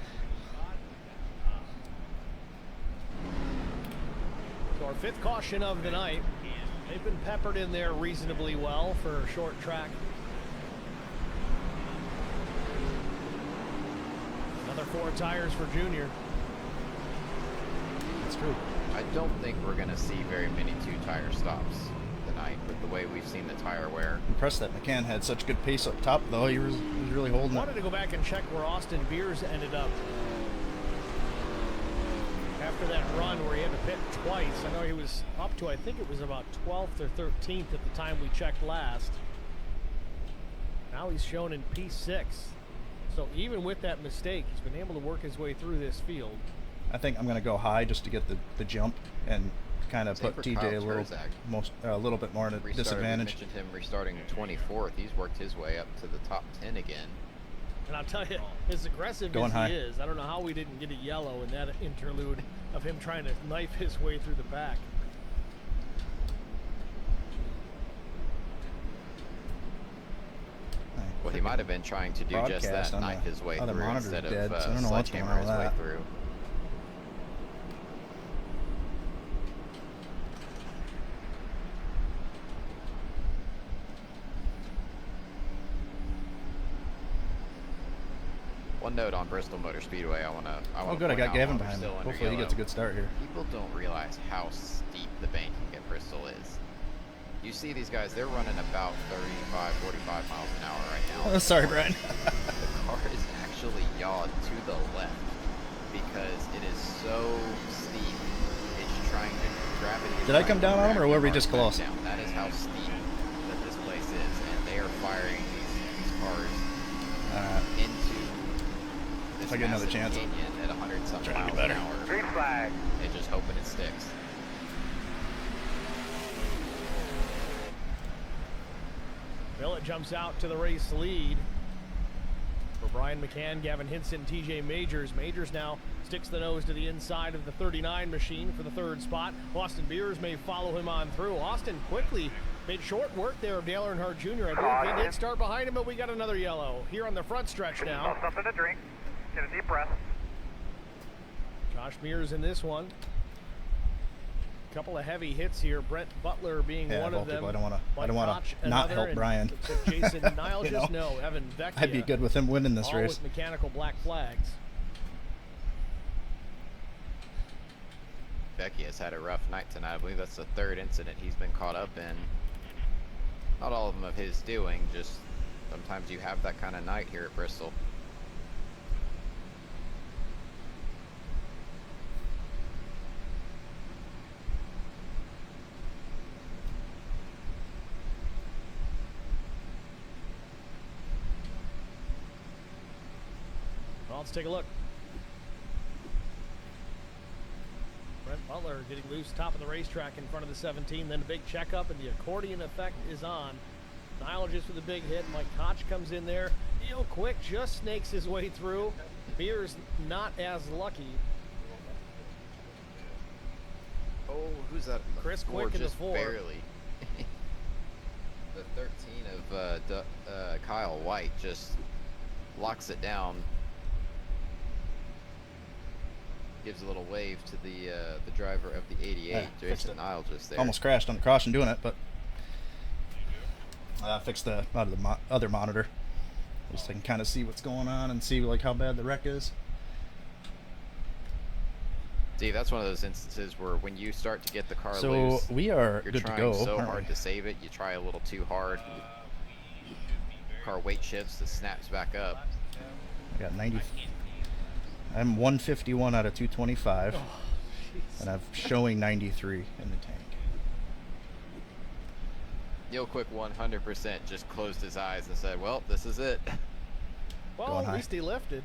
So our 5th caution of the night. They've been peppered in there reasonably well for a short track. Another 4 tires for Junior. That's true. I don't think we're going to see very many 2-tire stops tonight with the way we've seen the tire wear. Impressed that McCann had such good pace up top, though. He was really holding I it. wanted to go back and check where Austin Beers ended up after that run where he had to pit twice. I know he was up to, I think it was about 12th or 13th at the time we checked last. Now he's shown in P6. So even with that mistake, he's been able to work his way through this field. I think I'm going to go high just to get the jump and kind of Same put for TJ Kyle a little Terzak. little bit more at a We disadvantage. mentioned him restarting 24th. He's worked his way up to the top 10 again. And I'll tell you, as aggressive Going as high. he is, I don't know how we didn't get a yellow in that interlude of him trying to knife his way through the pack. Well, he might have been trying to do just Broadcast that, on knife the his way other through monitor's instead dead, of so I don't know what's going sledgehammer on his with way that. through. One note on Bristol Motor Speedway, I want to. Oh, good. I got Gavin behind me. Hopefully he gets a good start here. People don't realize how steep the banking at Bristol is. You see these guys, they're running about 35, 45 miles an hour right now. Oh, sorry, Brian. The car is actually yawed to the left because it is so steep. It's trying to gravity. is Did I trying come to down on him, drag or were the we car just back close? down. That is how steep that this place is, and they are firing these cars into this If I get another massive chance, canyon at 100-something trying to miles be an better. hour, Green flag. and just hoping it sticks. Billett jumps out to the race lead for Brian McCann, Gavin Hinson, TJ Majors. Majors now sticks the nose to the inside of the 39 machine for the 3rd spot. Austin Beers may follow him on through. Austin quickly made short work there of Dale Earnhardt Jr. I believe he did start behind him, but we got another yellow here on the front stretch now. Something to drink. Get a deep breath. Josh Mears in this one. Couple of heavy hits here. Brent Butler being Yeah, one well, of them. people, I don't wanna Mike not Koch, help another, and Brian. looks like Jason Niles, You know? just no. Evan Vecchia. I'd be good with him winning this all race. with mechanical black flags. Becky has had a rough night tonight. I believe that's the 3rd incident he's been caught up in. Not all of them of his doing, just sometimes you have that kind of night here at Bristol. Well, let's take a look. Brent Butler getting loose top of the racetrack in front of the 17. Then a big checkup, and the accordion effect is on. Niles just with a big hit. Mike Koch comes in there. Real quick, just snakes his way through. Beers not as lucky. Oh, who's that? Chris Four, Quick in the just 4. barely. The 13 of Kyle White just locks it down. Gives a little wave to the driver of the 88, Yeah, fixed Jason it. Niles, just there. Almost crashed on the caution doing it, but I fixed the other monitor. Just so I can kind of see what's going on and see like how bad the wreck is. See, that's one of those instances where when you start to get the car So loose, we are you're good to trying go. so aren't hard we? to save it. You try a little too hard. Car weight shifts, it snaps back up. I got 90. I'm 151 out of 225, Oh, jeez. and I'm showing 93 in the tank. Neil Quick 100% just closed his eyes and said, well, this is it. Well, Going at high. least he lifted.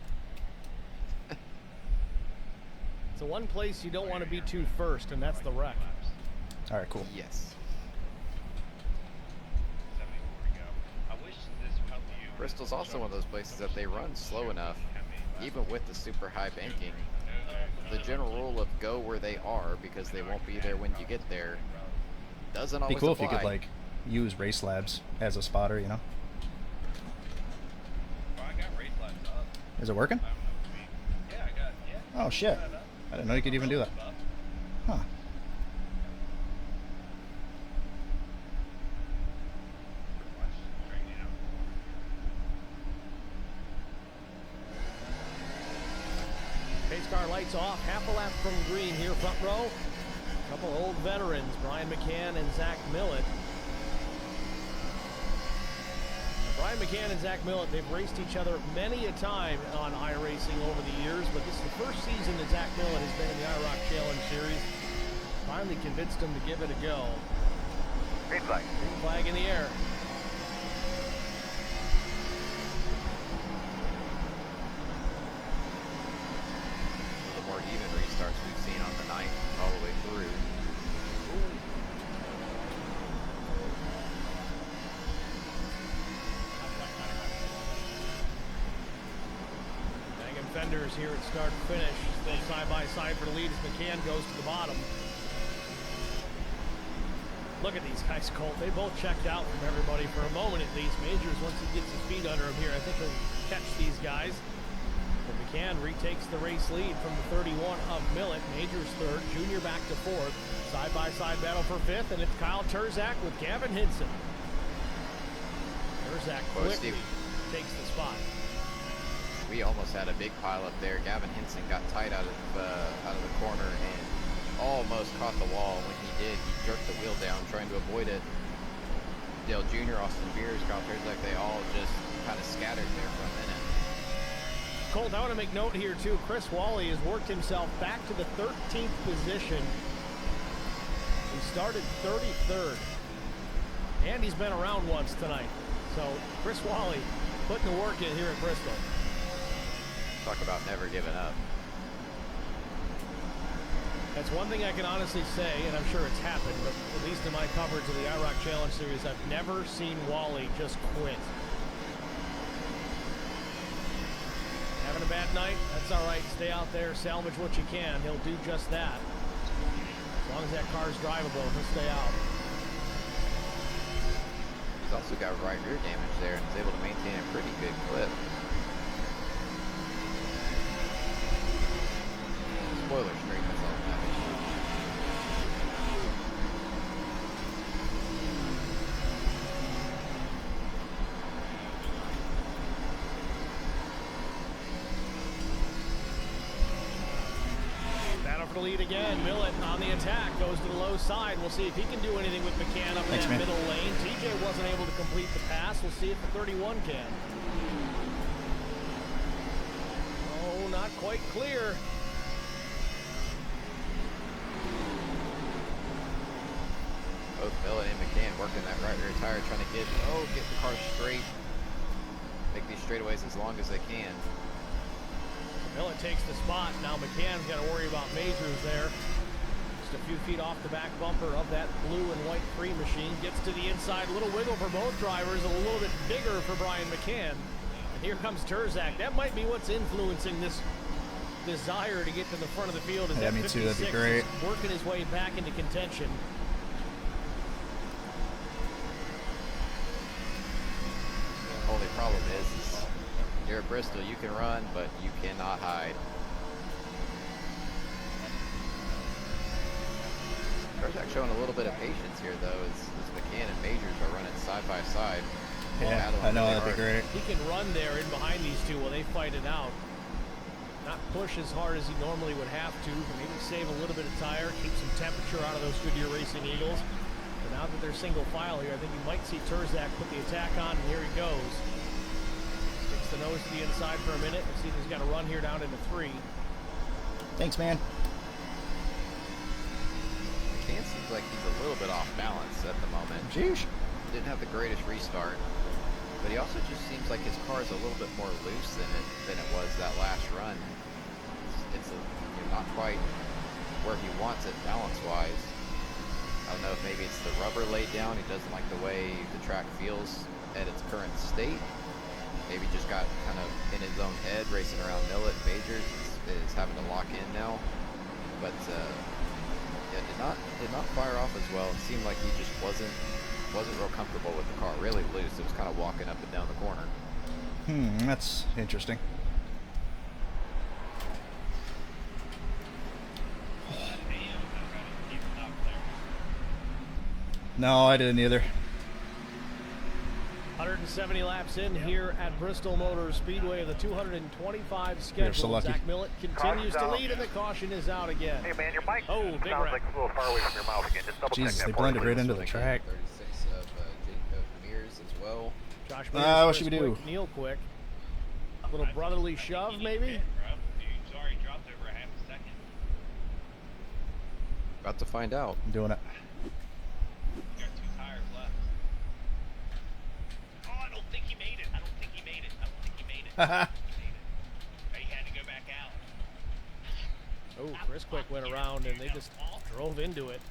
It's the one place you don't want to be too first, and that's the wreck. All right, cool. Yes. 74 to go. I wish this helped you. Bristol's also one of those places that they run slow enough, even with the super high banking. The general rule of go where they are because they won't be there when you get there doesn't It'd be always cool apply. if you could like use Race Labs as a spotter, you know? Well, I got race lights up. Is it working? I don't know if we. Yeah, I got. Yeah. Oh shit! I didn't know you could even do that. Huh? car lights off, half a lap from green here, front row. A couple old veterans, Brian McCann and Zach Millett. Brian McCann and Zach Millett, they've raced each other many a time on iRacing over the years, but this is the first season that Zach Millett has been in the IROC Challenge Series. Finally convinced him to give it a go. Green flag. Green flag in the air. The more even restarts we've seen on the 9th all the way through. Banging fenders here at start and finish. Still side by side for the lead as McCann goes to the bottom. Look at these guys, Colt. They both checked out from everybody for a moment at least. Majors, once he gets his feet under him here, I think he'll catch these guys. But McCann retakes the race lead from the 31 of Millett. Majors third, Junior back to fourth. Side-by-side battle for fifth, and it's Kyle Terzak with Gavin Hinson. Terzak quickly takes the spot. We almost had a big pile up there. Gavin Hinson got tight out of the corner and almost caught the wall. When he did, he jerked the wheel down trying to avoid it. Dale Jr., Austin Beers, Kyle Terzak, they all just kind of scattered there for a minute. Colt, I want to make note here too. Chris Wally has worked himself back to the 13th position. He started 33rd, and he's been around once tonight. So Chris Wally putting the work in here at Bristol. Talk about never giving up. That's one thing I can honestly say, and I'm sure it's happened, but at least in my coverage of the IROC Challenge Series, I've never seen Wally just quit. Having a bad night? That's all right. Stay out there, salvage what you can. He'll do just that. As long as that car's drivable, he'll stay out. He's also got right rear damage there and is able to maintain a pretty good clip. Spoiler streak, that's all that matters. Battle for the lead again. Millett on the attack, goes to the low side. We'll see if he can do anything with McCann up in that middle lane. TJ wasn't able to complete the pass. We'll see if the 31 can. Oh, not quite clear. Both Millett and McCann working that right rear tire, trying to get the car straight, make these straightaways as long as they can. Millett takes the spot. Now McCann's got to worry about Majors there. Just a few feet off the back bumper of that blue and white free machine. Gets to the inside, a little wiggle for both drivers, a little bit bigger for Brian McCann. And here comes Terzak. That might be what's influencing this desire to get to the front of the field. Is Yeah, that me too. That'd be 56 great. is working his way back into contention. Only problem is you're at Bristol, you can run, but you cannot hide. Terzak showing a little bit of patience here, though, as McCann and Majors are running side by side. Yeah, I know, that'd be great. He can run there in behind these two while they fight it out. Not push as hard as he normally would have to, but maybe save a little bit of tire, keep some temperature out of those Goodyear Racing Eagles. But now that they're single file here, I think you might see Terzak put the attack on, and here he goes. Sticks the nose to the inside for a minute. Let's see if he's got a run here down into 3. Thanks, man. McCann seems like he's a little bit off balance at the moment. Jeez. Didn't have the greatest restart, but he also just seems like his car is a little bit more loose than it was that last run. It's not quite where he wants it balance-wise. I don't know if maybe it's the rubber laid down. He doesn't like the way the track feels at its current state. Maybe just got kind of in his own head racing around Millett. Majors is having to lock in now, but yeah, did not fire off as well. It seemed like he just wasn't real comfortable with the car. Really loose. It was kind of walking up and down the corner. That's interesting. Damn, No, I didn't either. 170 laps in here at Bristol Motor Speedway. The 225 schedule. so lucky. Zach Millett continues to lead, and the caution is out again. Hey man, your mic Oh, big sounds wreck. like it's a little far away from your mouth again. Just double check Jesus, that they for me, blended right please. into the track. 36 of Mears as well. Josh what Mears, should we Chris do? Quick, Neil Quick. A little brotherly shove, maybe? Dude's already dropped over a half a second. About to find out. I'm doing it. Got 2 tires left. Oh, I don't think he made it. I don't think he made it. I don't think he made it. Haha. He had to go back out. Oh, Chris Quick went around, and they just drove into it.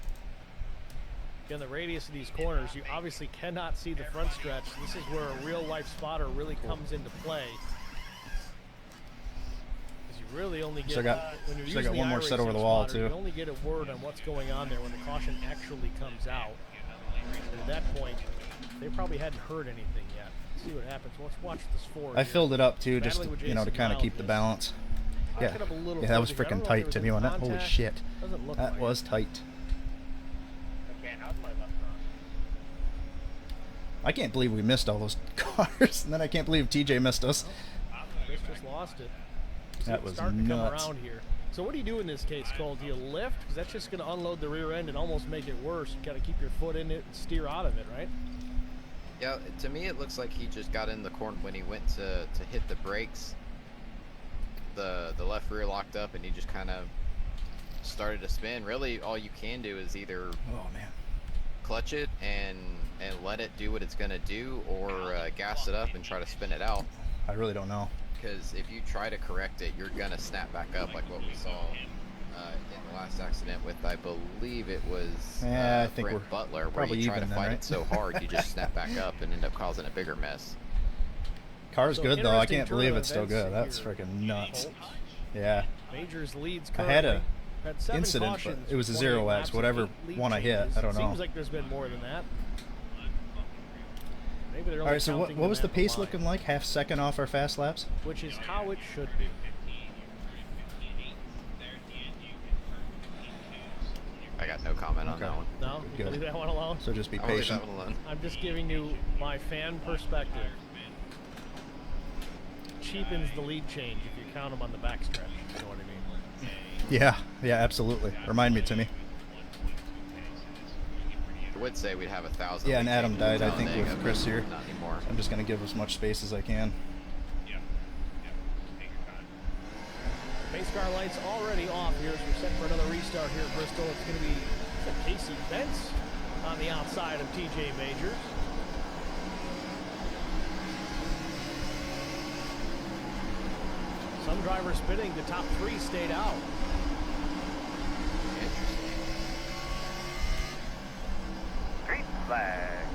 Again, the radius of these corners, you obviously cannot see the front stretch. This is where a real-life spotter really comes into play. Because you really only get, So I got- when you're so I using got one the more set iRacing over the wall, spotter, too. you only get a word on what's going on there when the caution actually comes out. And at that point, they probably hadn't heard anything yet. Let's see what happens. Let's watch this forward. I here. filled it up too, just Battling to, with to Jason kind of keep the Miles. balance. Back Yeah, it up a little yeah, that was further. I don't freaking know if tight there was to any me on that. Holy contact. shit, Doesn't look that like was tight. Okay, how's my left front? I can't believe we missed all those cars, and then I can't believe TJ missed us. Chris just lost it. That It's was starting to come nuts. around here. So what do you do in this case, Cole? Do you lift? Because that's just going to unload the rear end and almost make it worse. You got to keep your foot in it and steer out of it, right? Yeah, to me it looks like he just got in the corner when he went to hit the brakes. The left rear locked up and he just kind of started to spin. Really, all you can do is either Oh man, clutch it and let it do what it's gonna do, or gas it up and try to spin it out. I really don't know. Because if you try to correct it, you're gonna snap back up like what we saw in the last accident with, I believe it was Yeah, I think Brent we're Butler, where probably you try to even then, fight right? it so hard you just snap back up and end up causing a bigger mess. Car's So good though. I interesting can't turn believe of it's still events good. That's here. freaking nuts. Colts. Yeah, Majors leads I currently. had a Had 7 incident, but cautions, it was a 28 0X, laps, and whatever 8 lead one I hit. changes. I don't know. Seems like there's been more than that. Maybe they're All only right, so counting what was the them at pace line, looking like? Half second off our fast laps? Which is how it should be. I got no comment on Okay. that one. No? You Good. leave that one alone? So just be I'll leave patient. that one alone. I'm just giving you my fan perspective. Cheapens the lead change if you count them on the backstretch. You know what I mean? Yeah, yeah, absolutely. Remind me, Timmy. I would say we'd have 1,000. Yeah, and lead Adam changes died, I on think, the with Mega, Chris but here. Not anymore. I'm just gonna give as much space as I can. Yeah. Take your time. Pace car lights already off here as we're set for another restart here at Bristol. It's going to be Casey Bentz on the outside of TJ Majors. Some drivers spinning, the top 3 stayed out. Interesting. Green flag.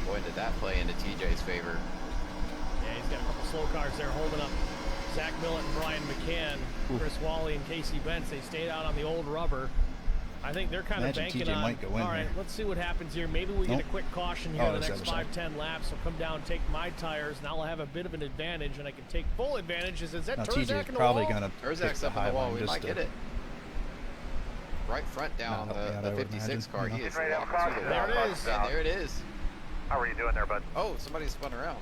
Boy, did that play into TJ's favor. Yeah, he's got a couple slow cars there holding up Zach Millett and Brian McCann, Chris Wally and Casey Bentz. They stayed out on the old rubber. I think they're kind Imagine of banking TJ on, might go in all right, here. let's see what happens here. Maybe we get a Nope. quick caution here Oh, in the that's next the other 5-10 laps. I'll come down, take my tires. Now I'll have a bit of an advantage, and I can take full advantage. Is that Now Turzak TJ's in the probably wall? gonna pick Urzak's the up on high the wall. line We just might to. get it. Right front down Not help me out, I the would 56 imagine, car. you He know. is Right up walking front. through the There wall. it is. And there it is. How are you doing there, bud? Oh, somebody spun around.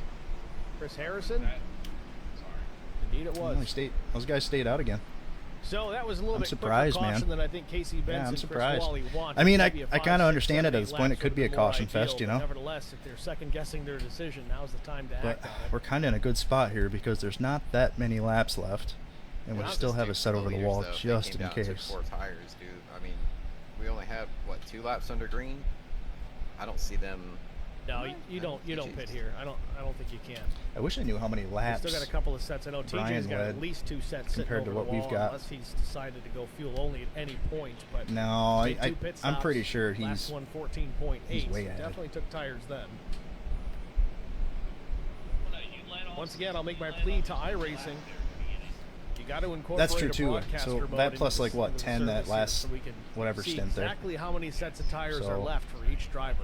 Chris Harrison? Sorry. Indeed it was. Those guys stayed out again. So that was a little I'm bit surprised, quicker caution man. than I think Casey Bentz Yeah, I'm and surprised. Chris Wally wanted. I mean, I Maybe a kind 5, of 6, understand it 7, at this point. 8 It could be a laps would've been caution more fest, you ideal, know. but nevertheless, if they're second guessing their decision, now's the time to But act on it. we're kind of in a good spot here because there's not that many laps left, and we Not still just have due it to set over the leaders, wall though. If they just came in down and took case. 4 tires, dude. I mean, we only have what, 2 laps under green. I don't see them. No, you don't pit here. I don't think you can. I wish I knew how many We've laps. still got a couple of sets. I know Brian TJ's got led at least 2 sets sitting compared to over what the we've wall, got. unless he's decided to go fuel only at any point. But No, made 2 pit I'm stops. pretty sure Last he's. one 14.8. he's way ahead. Definitely took tires then. Well, no, you let off Once again, I'll make my let plea off to the lap iRacing. there at the beginning. You got to incorporate That's true a too. broadcaster So mode that plus into like the- what into the 10 that service here last so we can whatever see stint there. exactly how many sets of tires are So- left for each driver.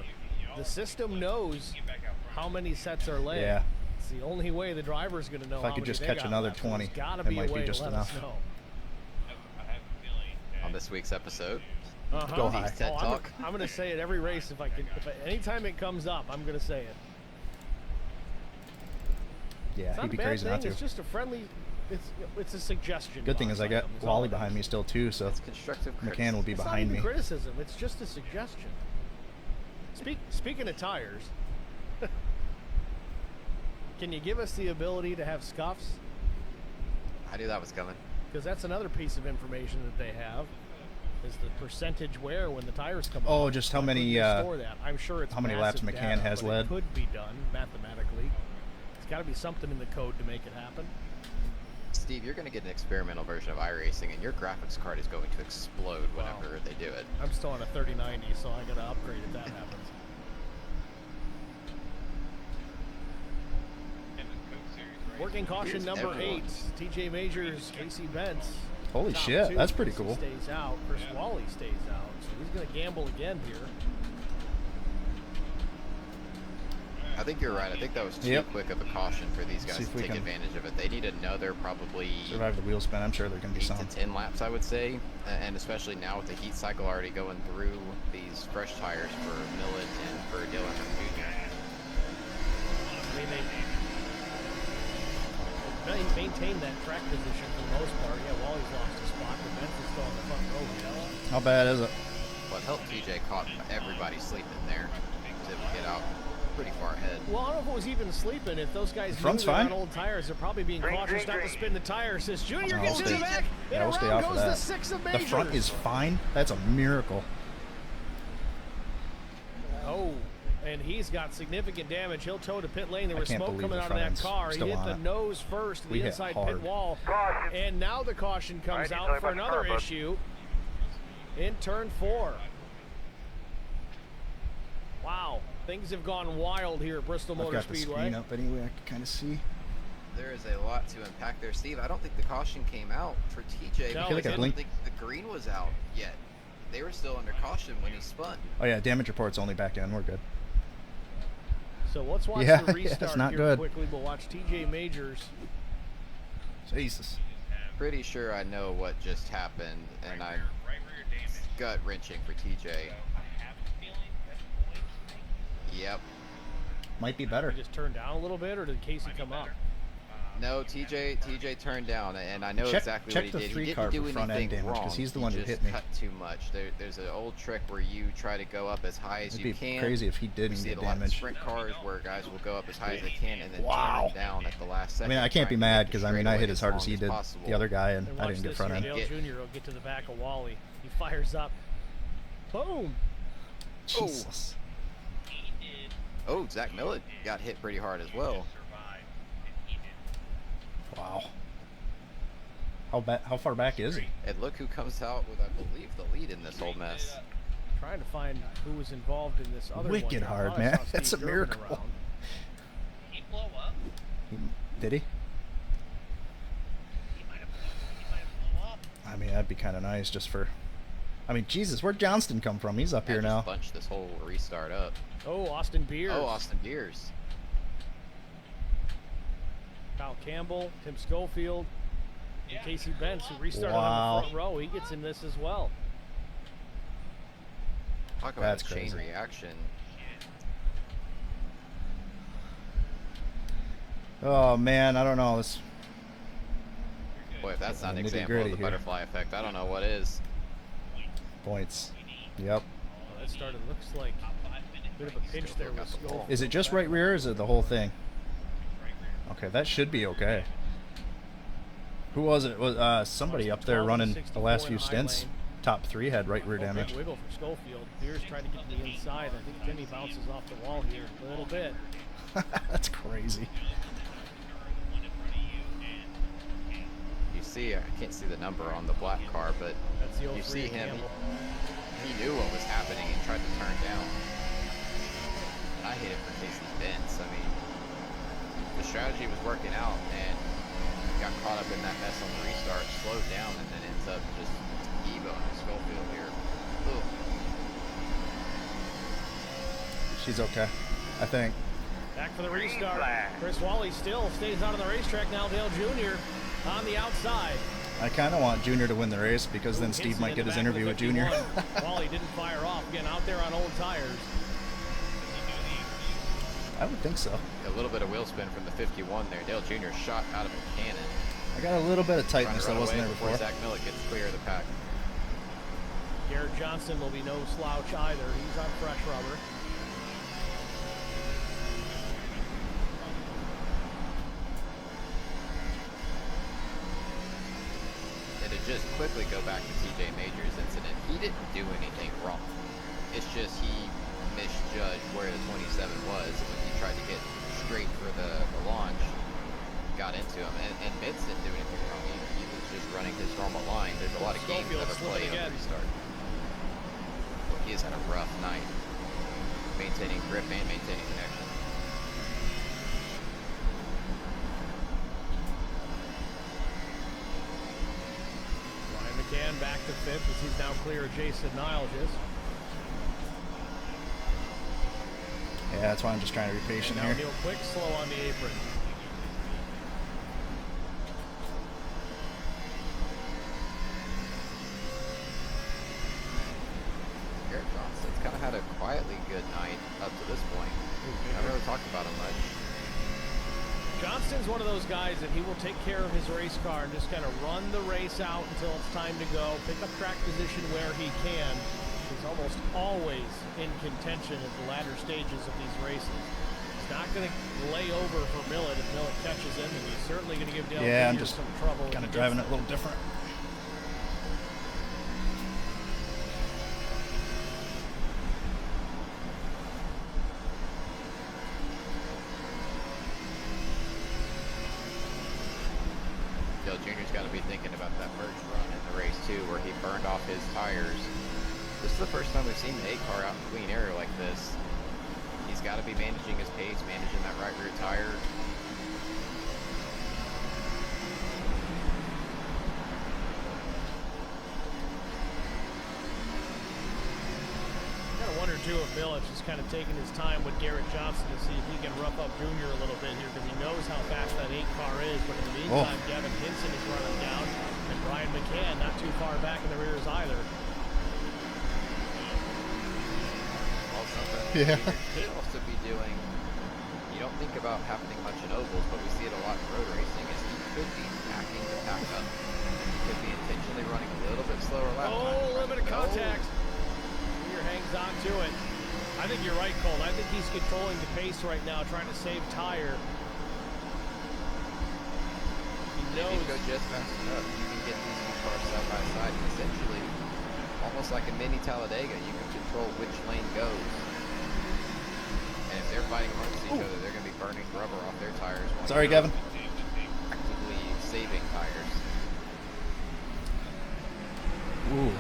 The system knows Get back out front. how many sets are left. Yeah. It's the only way the driver's going to know. If I how could many just they catch got another left. So there's 20, gotta that be might a be way just to let enough. us know. I have a feeling that Oh, All Go high. TED Talk. I'm going to say it every race if I can. Anytime it comes up, I'm going to say it. Yeah, It's not he'd be a bad crazy thing. not to. It's just a friendly. It's a suggestion. Good thing box is I got item. It's all Wally it behind is. me still too, so It's constructive McCann will be It's not behind even me. criticism. It's just a suggestion. Speaking of tires, can you give us the ability to have scuffs? I knew that was coming. Because that's another piece of information that they have, is the percentage wear when the tires come Oh, off. just how Why couldn't many, you store that? I'm sure it's how many laps massive McCann data, has but led. It could be done mathematically. It's got to be something in the code to make it happen. Steve, you're going to get an experimental version of iRacing, and your graphics card is going to explode whenever they do it. I'm still on a 3090, so I got to upgrade if that happens. And the Coke Series, right? Working caution Here's number everyone. 8, TJ Majors, Casey Bentz. Holy Top shit, 2, that's pretty Casey cool. Stays out. Chris Wally stays out, so he's going to gamble again here. I think you're right. I think that was too Yep. quick of a caution for these guys See if to we take can advantage of it. They need another probably Survive the wheel spin. I'm sure there can be 8 some. to 10 laps, I would say. And especially now with the heat cycle already going through these fresh tires for Millet and for Dylan Jr. I mean, they maintain that track position for the most part. Yeah, Wally's lost a spot, but Bentz is still on the front row here. How bad is it? But helped TJ caught everybody sleeping there to get out pretty far ahead. Well, I don't know if it was even sleeping. If those guys The front's knew they're fine. on old tires, they're probably being Green, cautious green, not to green. spin the tires. As Junior No, gets I'll in the stay- back, yeah, and we'll stay around off of goes the that. 6 of The Majors. front is fine. That's a miracle. Oh, and he's got significant damage. He'll tow to pit lane. There I was can't smoke believe coming the out of that front end's car. He still hit on the it. nose first to We the hit inside hard. pit wall. Caution. And now the caution comes Alright, out tell for you about the another car, bud. issue in turn 4. Wow, things have gone wild here at Bristol I've Motor got the Speedway. screen up anyway. I can kind of see. There is a lot to unpack there, Steve. I don't think the caution came out for TJ No, because I feel like I I don't blinked. think the green was out yet. They were still under caution when he spun. Oh yeah, damage report's only back in. We're good. So let's watch Yeah, the yeah, it's restart not here good. quickly. We'll watch TJ Majors. Jesus. Pretty sure I know what just happened, and I'm Right rear damage. gut wrenching for TJ. I have a feeling that's poison. Yep. Might be better. He just turned down a little bit, or did Casey come up? No, TJ turned down, and I know Check- exactly check what the he did. three He car didn't do for front end anything damage, wrong. 'cause he's the He one who just hit me. cut too much. There's an old trick where you try to go up as high as It'd you be can. crazy if he We didn't see it get a lot in damaged. sprint cars where guys will go up as high as they can and then Wow. turn down at the last I second. mean, I can't be trying to mad get because the I mean I straightaway hit as hard as long he did possible. the other guy, and And I watch didn't get this front here. end. Dale Jr. will get to the back of Wally. He fires up. Boom. Jesus. He did Oh, Zach Millet got hit pretty hard as well. survive, and he did. Wow. How far back is he? And look who comes out with, I believe, the lead in this whole mess. Trying to find who was involved in this other Wicked one. I hard, thought I man. saw Steve That's a Durbin miracle. around. He blow up. Did he? He might have blown up. I mean, that'd be kind of nice just for. I mean, Jesus, where'd Johnston come from? He's up That here just now. bunched this whole restart up. Oh, Austin Beers. Oh, Austin Beers. Kyle Campbell, Tim Schofield, and Casey Bentz, who restarted Wow. on the front row. He gets in this as well. Talk about That's a chain crazy. reaction. Oh man, I don't know. This Boy, if that's not an Nitty example of gritty the here. butterfly effect, I don't know what is. points. Yep. Well, that started, looks like a bit of a pinch there with Schofield. Is it just right rear, or is it the whole thing? Okay, that should be okay. Who was it? It was somebody up there 12 running to the last 64 few in high stints. lane. Top 3 had right rear Oh, big damage. wiggle for Schofield. Beers trying to get to the inside. I think Timmy bounces off the wall here a little bit. That's crazy. You see, I can't see the number on the black car, but That's the old you see three him. Campbell. He knew what was happening and tried to turn down. And I hit it for Casey Bentz. I mean, the strategy was working out, and got caught up in that mess on the restart, slowed down, and then ends up just Evoing Schofield here. Ugh. She's okay, I think. Back for the Green restart. flag. Chris Wally still stays out of the racetrack now. Dale Jr. on the outside. I kind of want Junior to win the race because then Steve Hinson might in get the his back interview the with Junior. 51. Wally didn't fire off. Again, out there on old tires. I would think so. A little bit of wheel spin from the 51 there. Dale Jr. shot out of a cannon. I got a little bit of Trying tightness to that run wasn't away there before before. Zach Millett gets clear of the pack. Garrett Johnson will be no slouch either. He's on fresh rubber. And to just quickly go back to TJ Major's incident, he didn't do anything wrong. It's just he misjudged where the 27 was when he tried to get straight for the launch, got into him, and Vince didn't do anything wrong. He was just running his normal line. There's a lot of games that are played on restart. Well, he has had a rough night, maintaining grip and maintaining connection. Ryan McCann back to fifth as he's now clear of Jason Niles. Yeah, that's why I'm just trying to be patient And now here. Neil Quick slow on the apron. Garrett Johnson's kind of had a quietly good night up to this point. I haven't really talked about him much. Johnston's one of those guys that he will take care of his race car and just kind of run the race out until it's time to go, pick up track position where he can. He's almost always in contention at the latter stages of these races. He's not going to lay over for Millett if Millett catches him, and he's certainly going to give Dale Yeah, I'm Jr. just some trouble. kind of driving it a little different. Dale Jr.'s got to be thinking about that first run in the race too, where he burned off his tires. This is the first time we've seen the 8 car out in clean air like this. He's got to be managing his pace, managing that right rear tire. I wonder too if Millet's just kind of taking his time with Garrett Johnson to see if he can rough up Junior a little bit here, because he knows how fast that 8 car is. But in the meantime, Gavin Hinson is running down, and Brian McCann not too far back in the rears either. Well, something Yeah. Junior could also be doing. You don't think about happening much in ovals, but we see it a lot in road racing. Is he could be backing the pack up. He could be intentionally running a little bit slower lap time. Oh, a little bit of contact. Junior hangs on to it. I think you're right, Cole. I think he's controlling the pace right now, trying to save tire. He If knows. you go just fast enough, you can get these 2 cars side by side, and essentially, almost like a mini Talladega, you can control which lane goes. And if they're fighting amongst each other, they're going to be burning rubber off their tires. while Sorry, you're Gavin. actively saving tires. Ooh.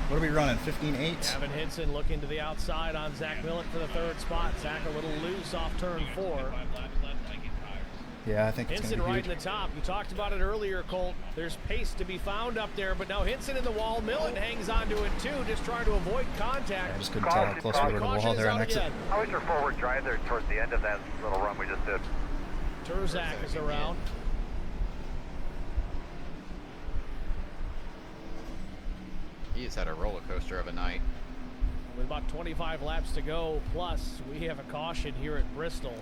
What are we running? 15.8? Gavin Hinson looking to the outside on Zach Millett for the 3rd spot. Zach a little loose off turn 4. 5 laps left, I get tires. Yeah, I think it's going Hinson to be right huge. in the top. You talked about it earlier, Colt. There's pace to be found up there, but now Hinson in the wall. Millett hangs onto it too, just trying to avoid contact. I just couldn't tell how close we were to the Caution wall is there out on exit. again. How was your forward drive there towards the end of that little run we just did? Turzak is around. He has had a roller coaster of a night. With about 25 laps to go, plus we have a caution here at Bristol.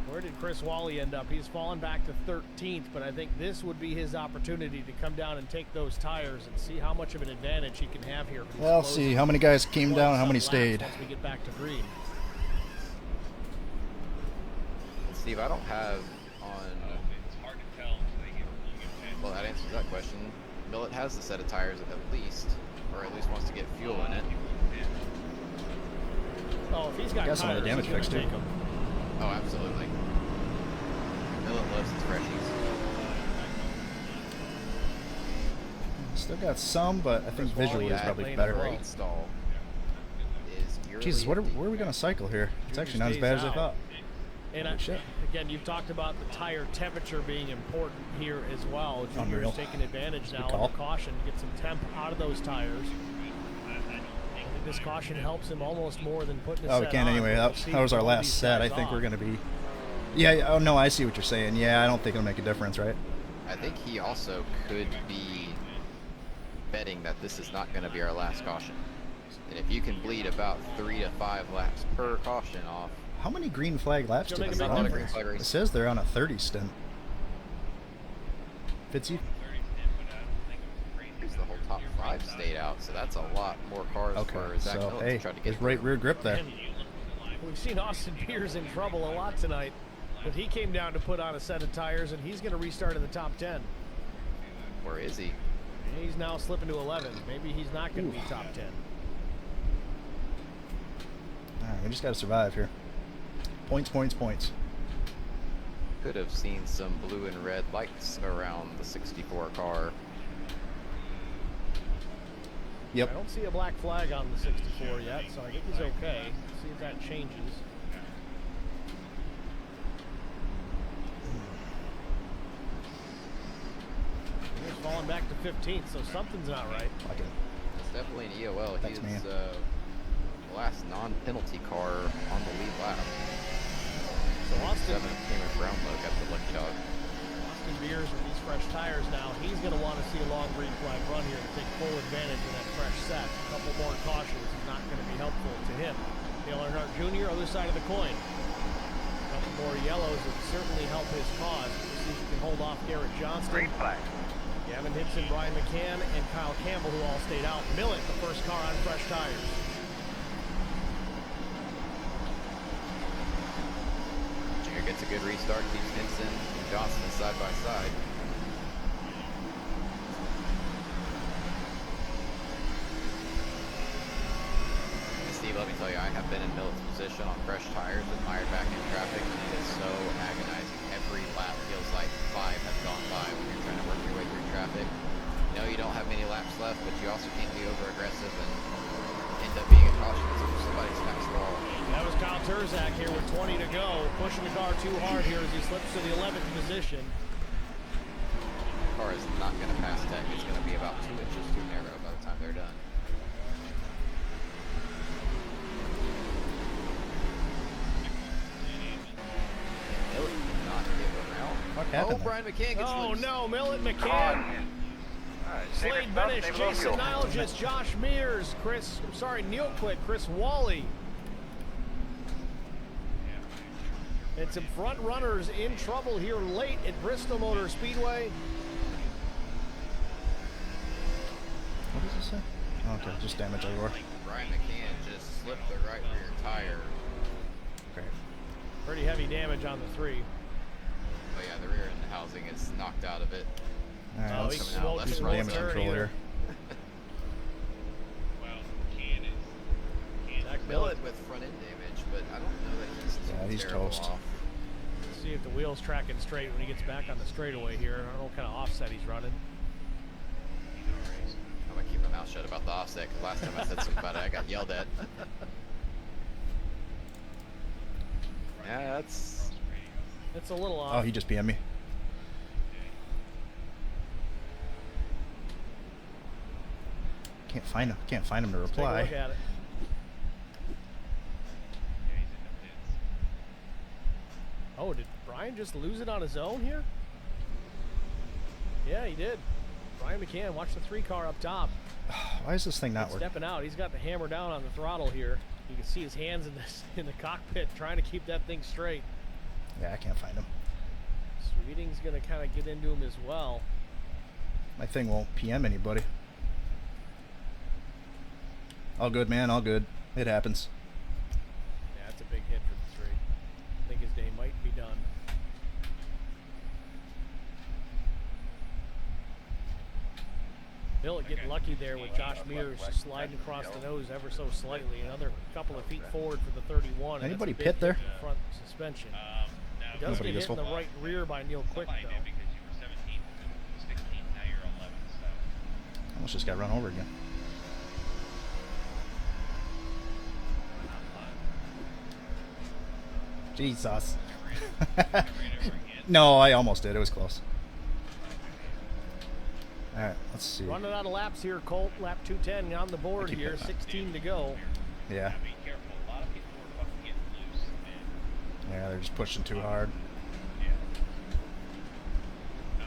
Where did Chris Wally end up? He's fallen back to 13th, but I think this would be his opportunity to come down and take those tires and see how much of an advantage he can have here. Well, let's see how many guys came down and how many stayed. Once we get back to green. Steve, I don't have on. It's hard to tell until you get Well, that answers that question. Millett has the set of tires at least, or at least wants to get fuel in it. Oh, if he's got Got some of the tires, damage he's gonna fixed, too. take 'em. Oh, absolutely. Millett loves his freshies. Still got some, but I think visually is That probably lane better. as well. Great stall is eerily Jesus, where are empty. we going to cycle here? It's Junior actually not as stays bad as I out. thought. And Holy shit. again, you've talked about the tire temperature being important here as well. Unreal. Junior's taking advantage now call. under caution to get some temp out of those tires. I think this caution helps him almost more than putting his Oh, we set can't on, anyway. but That, we'll see that was our all last these set. I guys think off. we're going to be... Yeah, oh no, I see what you're saying. Yeah, I don't think it'll make a difference, right? I think he also could be betting that this is not going to be our last caution. And if you can bleed about 3 to 5 laps per caution off. How many green flag laps She'll did make they a big run? difference. It says they're on a 30 stint. Fitzy? Because the whole top 5 stayed out, so that's a lot more cars for Okay, Zach so Miller hey, to try to his get right through. rear grip there. We've seen Austin Pierce in trouble a lot tonight, but he came down to put on a set of tires, and he's going to restart in the top 10. Where is he? He's now slipping to 11. Maybe he's not going to be top 10. All right, we just got to survive here. Points, points, points. Could have seen some blue and red lights around the 64 car. Yep. I don't see a black flag on the 64 yet, so I think he's okay. See if that changes. He's falling back to 15th, so something's not right. Okay. It's definitely an EOL. Thanks, He's man. the last non-penalty car on the lead lap. So Austin 7 came at Brownlow, got the lucky dog. Beers with these fresh tires now. He's going to want to see a long green flag run here to take full advantage of that fresh set. A couple more cautions is not going to be helpful to him. Dale Earnhardt Jr., other side of the coin. A couple more yellows would certainly help his cause. We'll see if he can hold off Garrett Johnston. Green flag. Gavin Hinson, Brian McCann, and Kyle Campbell, who all stayed out. Millett, the first car on fresh tires. Junior gets a good restart, keeps Hinson and Johnson side by side. And Steve, let me tell you, I have been in Millett's position on fresh tires with mired back in traffic, and it is so agonizing. Every lap feels like 5 have gone by when you're trying to work your way through traffic. You know you don't have many laps left, but you also can't be over aggressive and end up being a caution if somebody's next wall. That was Kyle Turzak here with 20 to go, pushing the car too hard here as he slips to the 11th position. The car is not going to pass tech. It's going to be about 2 inches too narrow by the time they're done. Millett did not get around. What happened Oh, there? Brian McCann gets Oh loose. no, Millett, Come McCann, on. Slade Benish, Jason Nilgis, Josh Mears, Neil Quick, Chris Wally. And some front runners in trouble here late at Bristol Motor Speedway. What does it say? Okay, just damage everywhere. Brian McCann just slipped the right rear tire. Okay. Pretty heavy damage on the 3. Oh yeah, the rear end housing is knocked out of it. All right, Oh, let's he coming out smoked left do some front. damage control here. Well, Can is Zach Millett Millett. with front end damage, but I don't know that he's too Yeah, he's terrible toast. off. See if the wheel's tracking straight when he gets back on the straightaway here. I don't know what kind of offset he's running. I'm gonna keep my mouth shut about the offset because last time I said something about it, I got yelled at. Yeah, that's It's a little off. Oh, he just PM'd me. Can't find him. Can't find him to Let's take a reply. look at it. Oh, did Brian just lose it on his own here? Yeah, he did. Brian McCann, watch the 3 car up top. Why is this thing not working? Stepping out. He's got the hammer down on the throttle here. You can see his hands in the cockpit trying to keep that thing straight. Yeah, I can't find him. Sweeting's going to kind of get into him as well. My thing won't PM anybody. All good, man. All good. It happens. Yeah, that's a big hit for the 3. I think his day might be done. Millett getting lucky there with Josh Mears just sliding across the nose ever so slightly. Another couple of feet forward for the 31. and that's Anybody a big pit there? hit to the front suspension. No, It does Nobody get hit in the useful. right rear by Neil Quick, somebody did though. because you were 17, 16, now you're 11, so. Almost just got run over again. Jesus. No, I almost did. It was close. All right, let's see. Running out of laps here, Colt. Lap 210 on the board keep here. hitting that. 16 to go. Yeah, Be careful. A lot of people are fucking getting loose. And, yeah, they're just pushing too hard. yeah. No,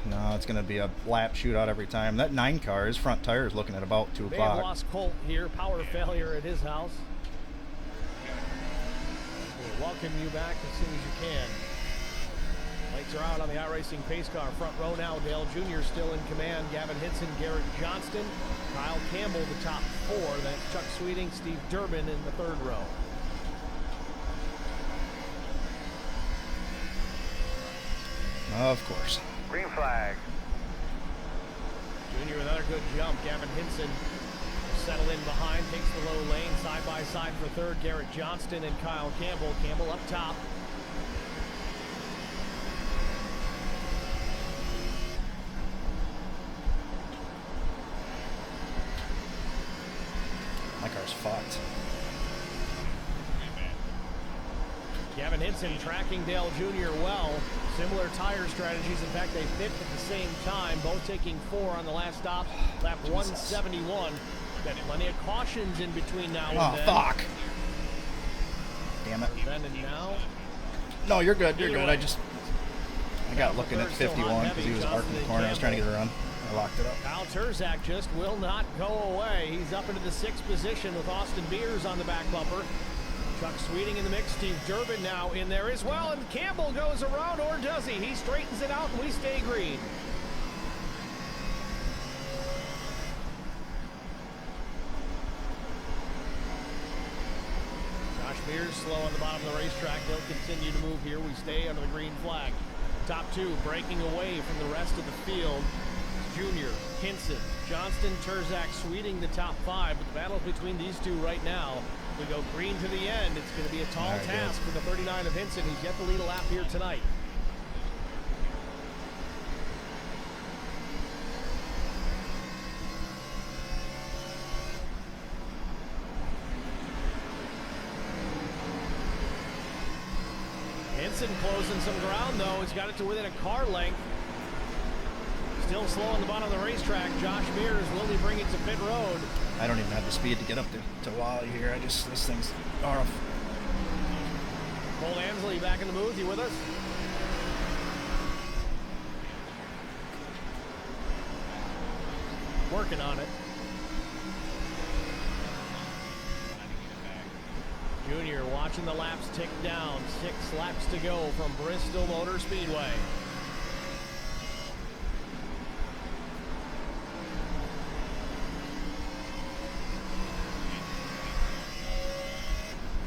No, it's going to be a lap shootout every time. That 9 car, his front tire is looking at about 2 They have o'clock. lost Colt here. Power failure at his house. We'll welcome you back as soon as you can. Lights are out on the iRacing pace car. Front row now. Dale Jr. still in command. Gavin Hinson, Garrett Johnston, Kyle Campbell, the top 4. That's Chuck Sweeting, Steve Durbin in the 3rd row. Of course. Green flag. Junior with another good jump. Gavin Hinson settle in behind, takes the low lane, side by side for 3rd. Garrett Johnston and Kyle Campbell. Campbell up top. My car's fucked. Gavin Hinson tracking Dale Jr. well. Similar tire strategies. In fact, they pit at the same time, both taking 4 on the last stop. Lap 171. Got plenty of cautions in between now and then. Oh, fuck. Damn it. Then and now. No, you're good. You're good. I got looking at 51 because he was arcing the corner. I was trying to get a run. I locked it up. Kyle Terzak just will not go away. He's up into the 6th position with Austin Beers on the back bumper. Chuck Sweeting in the mix. Steve Durbin now in there as well. And Campbell goes around, or does he? He straightens it out, and we stay green. Josh Beers slow on the bottom of the racetrack. He'll continue to move here. We stay under the green flag. Top 2 breaking away from the rest of the field. Junior, Hinson, Johnston, Terzak, Sweeting the top 5. But the battle between these 2 right now. We go green to the end. It's going to be a tall task for the 39 of Hinson, who's yet to lead a lap here tonight. Hinson closing some ground, though. He's got it to within a car length. Still slow on the bottom of the racetrack. Josh Mears, will he bring it to pit road? I don't even have the speed to get up to Wally here. This thing's off. Cole Ansley back in the booth. You with us? Working on it. Junior watching the laps tick down. 6 laps to go from Bristol Motor Speedway.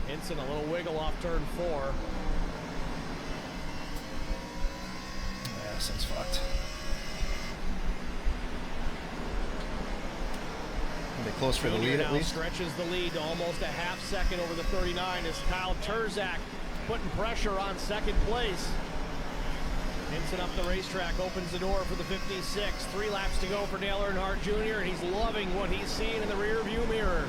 Hinson, a little wiggle off turn 4. Yeah, this thing's fucked. Are they close for the lead at least? Stretches the lead to almost a half second over the 39 as Kyle Terzak putting pressure on 2nd place. Hinson up the racetrack, opens the door for the 56. 3 laps to go for Dale Earnhardt Jr., and he's loving what he's seeing in the rear view mirror.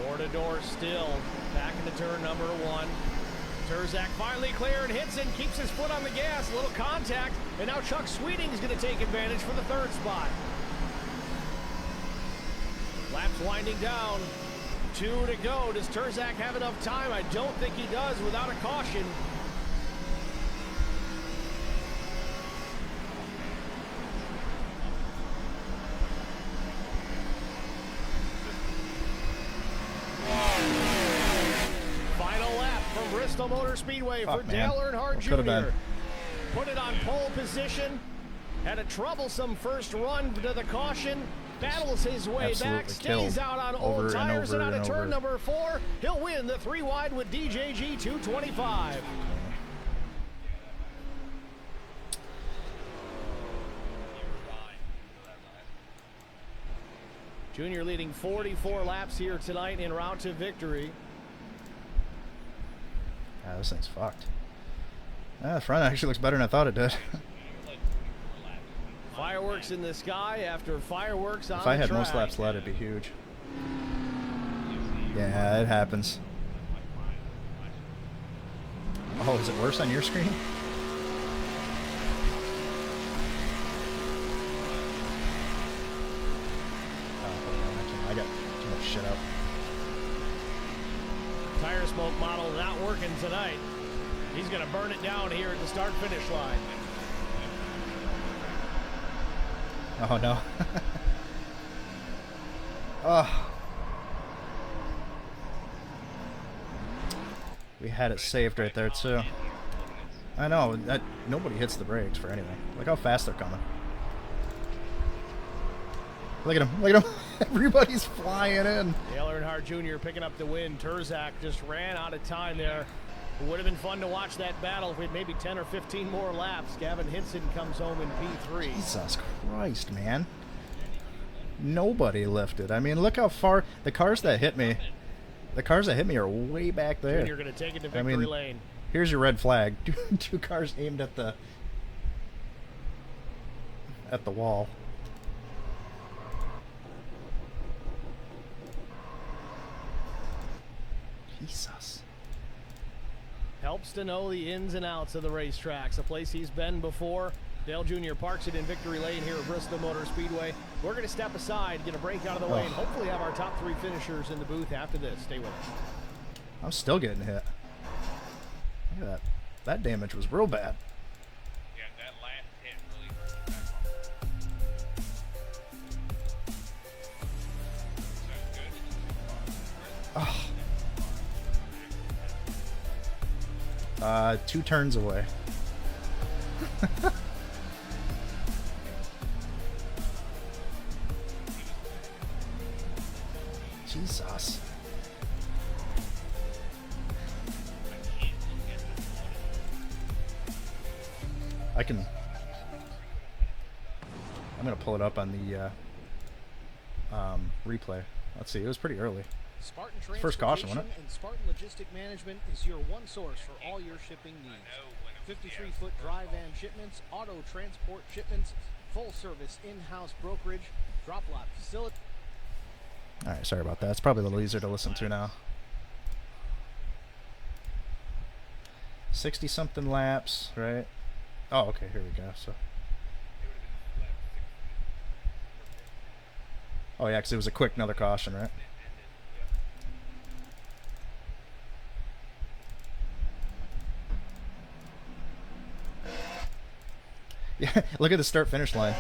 Door to door still. Back into turn number 1. Terzak finally clear, and Hinson keeps his foot on the gas. A little contact, and now Chuck Sweeting is going to take advantage for the 3rd spot. Laps winding down. 2 to go. Does Terzak have enough time? I don't think he does without a caution. Bristol Motor Speedway for Dale Earnhardt Jr. Put it on pole position. Had a troublesome first run to the caution. Battles his way back. Stays out on old tires and out of turn number 4. He'll win the 3 wide with DJG 225. Junior leading 44 laps here tonight en route to victory. Yeah, this thing's fucked. The front actually looks better than I thought it did. Fireworks in the sky after fireworks on the track. If I had most laps left, it'd be huge. Yeah, it happens. Oh, is it worse on your screen? Oh, I got too much shit up. Tire smoke model not working tonight. He's going to burn it down here at the start-finish line. Oh, no. Oh. We had it saved right there, too. I know. Nobody hits the brakes for anything. Look how fast they're coming. Look at him. Look at him. Everybody's flying in. Dale Earnhardt Jr. picking up the win. Turzak just ran out of time there. It would have been fun to watch that battle if we had maybe 10 or 15 more laps. Gavin Hinson comes home in P3. Jesus Christ, man. Nobody lifted. I mean, look how far the cars that hit me. The cars that hit me are way back there. Junior going to take it to victory lane. Here's your red flag. Two cars aimed at the wall. Jesus. Helps to know the ins and outs of the racetracks, a place he's been before. Dale Jr. parks it in victory lane here at Bristol Motor Speedway. We're going to step aside, get a break out of the way, and hopefully have our top 3 finishers in the booth after this. Stay with us. I'm still getting hit. Look at that. That damage was real bad. Yeah, that last hit really hurt back on. Oh. 2 turns away. Jesus. I'm gonna pull it up on the replay. Let's see. It was pretty early. Spartan First caution, wasn't it? And Spartan Logistic Management is your one source for all your shipping needs. 53-foot dry van shipments, auto transport shipments, full service in-house brokerage, drop lot facility. All right, sorry about that. It's probably a little easier to listen to now. 60-something laps, right? Oh, okay, here we go. So. Oh, yeah, because it was a quick another caution, right? Yeah, look at the start-finish line.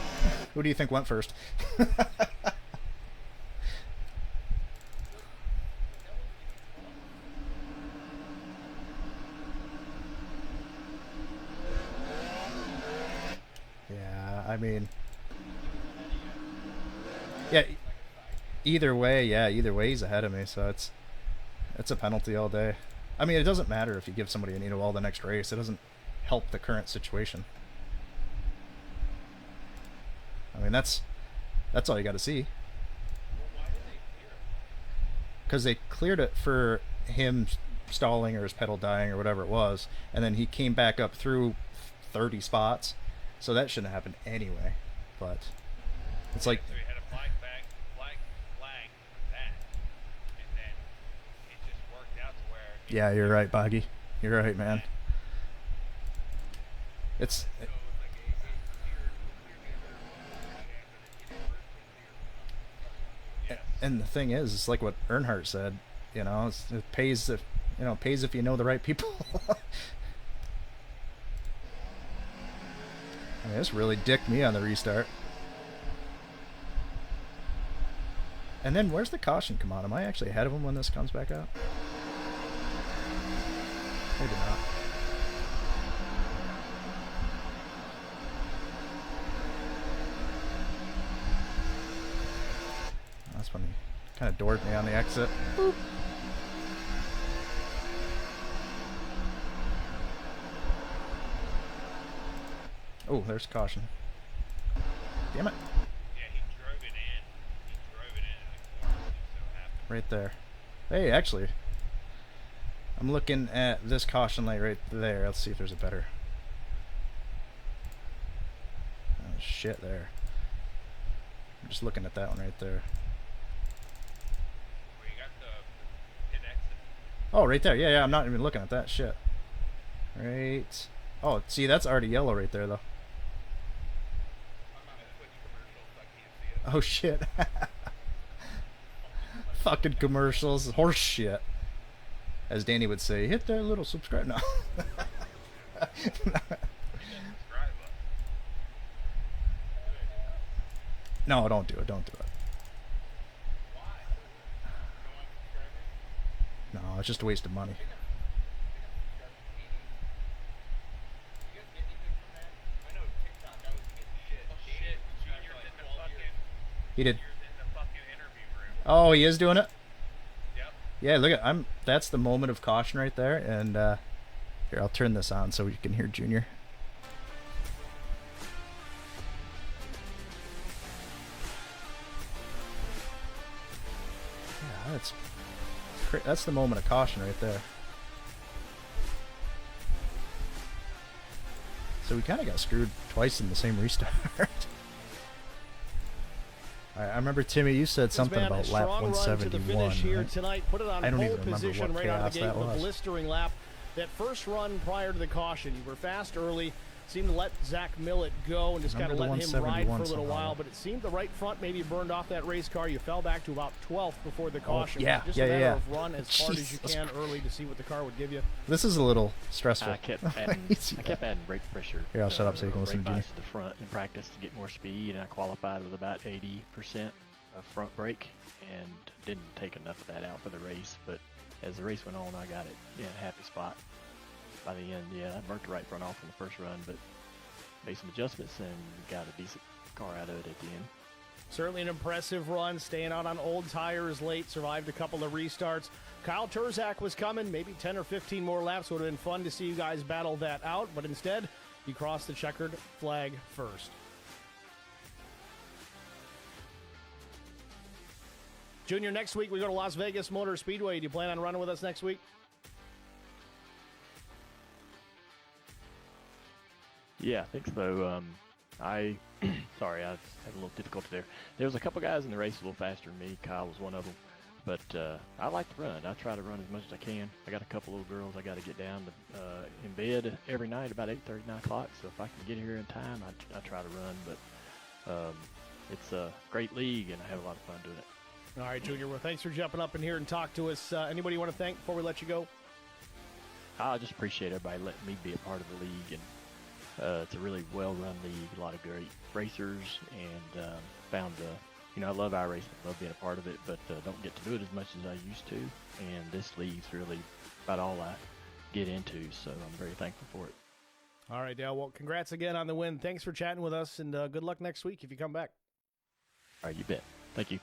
Who do you think went first? Yeah, I mean... Yeah, either way, he's ahead of me, so it's a penalty all day. I mean, it doesn't matter if you give somebody an wall the next race. It doesn't help the current situation. I mean, that's all you got to see. Because they cleared it for him stalling or his pedal dying or whatever it was, and then he came back up through 30 spots, so that shouldn't have happened anyway. But it's like... So he had a flag for that, and then it just worked out to where... Yeah, you're right, Boggy. You're right, man. It's... And the thing is, it's like what Earnhardt said, you know, it pays if you know the right people. I mean, this really dicked me on the restart. And then where's the caution come on? Am I actually ahead of him when this comes back out? Maybe not. That's when he kind of doored me on the exit. Boop. Oh, there's caution. Damn it. Yeah, he drove it in. In the corner. So happened. Right there. Hey, actually, I'm looking at this caution light right there. Let's see if there's a better... Oh, shit there. I'm just looking at that one right there. Where you got the pit exit. Oh, right there. Yeah, I'm not even looking at that shit. Right. Oh, see, that's already yellow right there, though. I'm on a Twitch commercial, so I can't see it. Oh, shit. Fucking commercials. Horse shit. As Danny would say, hit that little subscribe. No. No, don't do it. Don't do it. No, it's just a waste of money. He did. Oh, he is doing it? Yeah, look at that's the moment of caution right there. And here, I'll turn this on so you can hear Junior. Yeah, that's the moment of caution right there. So we kind of got screwed twice in the same restart. I remember, Timmy, you said something about lap 171. Here right? tonight. Put it on I don't pole even remember position what right out of chaos the gate that with a was. blistering lap. That first run prior to the caution, you were fast early. Seemed to let Zach Millett go and just kind of let him ride for a little while. But it seemed the right front maybe burned off that race car. You fell back to about 12th before the caution. Yeah, just a matter of run as hard as you can early to see what the car would give you. This is a little stressful. I kept adding brake pressure. Here, I'll shut up so you can listen to me. To the front in practice to get more speed, and I qualified with about 80% of front brake, and didn't take enough of that out for the race. But as the race went on, I got it in a happy spot. By the end, yeah, I burnt the right front off in the first run, but made some adjustments and got a decent car out of it at the end. Certainly an impressive run, staying out on old tires late, survived a couple of restarts. Kyle Turzak was coming, maybe 10 or 15 more laps. Would have been fun to see you guys battle that out, but instead, you crossed the checkered flag first. Junior, next week we go to Las Vegas Motor Speedway. Do you plan on running with us next week? Yeah, I think so. Sorry, I had a little difficulty there. There was a couple guys in the race a little faster than me. Kyle was one of them. But I like to run. I try to run as much as I can. I got a couple little girls I got to get down to in bed every night about 8:30, 9 o'clock. So if I can get here in time, I try to run. But it's a great league, and I have a lot of fun doing it. All right, Junior. Well, thanks for jumping up in here and talk to us. Anybody you want to thank before we let you go? I just appreciate everybody letting me be a part of the league. And it's a really well-run league, a lot of great racers, and found I love iRacing, love being a part of it, but don't get to do it as much as I used to, and this league's really about all I get into, so I'm very thankful for it. All right, Dale, well, congrats again on the win. Thanks for chatting with us, and good luck next week if you come back. All right, you bet. Thank you.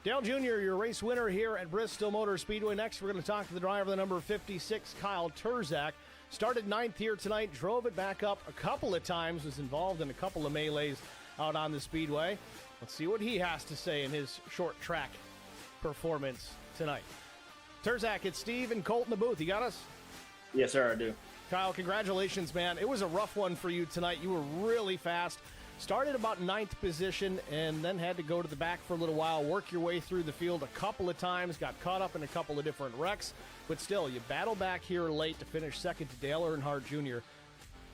Dale Jr., your race winner here at Bristol Motor Speedway. Next, we're going to talk to the driver of the number 56, Kyle Turzak. Started 9th here tonight, drove it back up a couple of times, was involved in a couple of melees out on the speedway. Let's see what he has to say in his short track performance tonight. Turzak, it's Steve and Colt in the booth. You got us? Yes, sir, I do. Kyle, congratulations, man. It was a rough one for you tonight. You were really fast. Started about 9th position and then had to go to the back for a little while, work your way through the field a couple of times, got caught up in a couple of different wrecks. But still, you battle back here late to finish second to Dale Earnhardt Jr.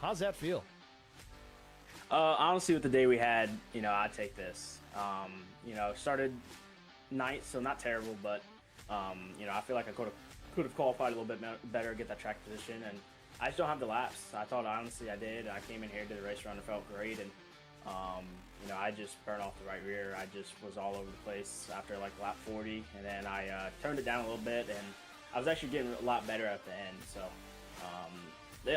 How's that feel? Honestly, with the day we had, I'd take this. Started 9th, so not terrible, but, I feel like I could have qualified a little bit better, get that track position, and I just don't have the laps. I thought, honestly, I did. I came in here, did a race run, it felt great, and, I just burned off the right rear. I just was all over the place after, lap 40, and then I turned it down a little bit, and I was actually getting a lot better at the end, so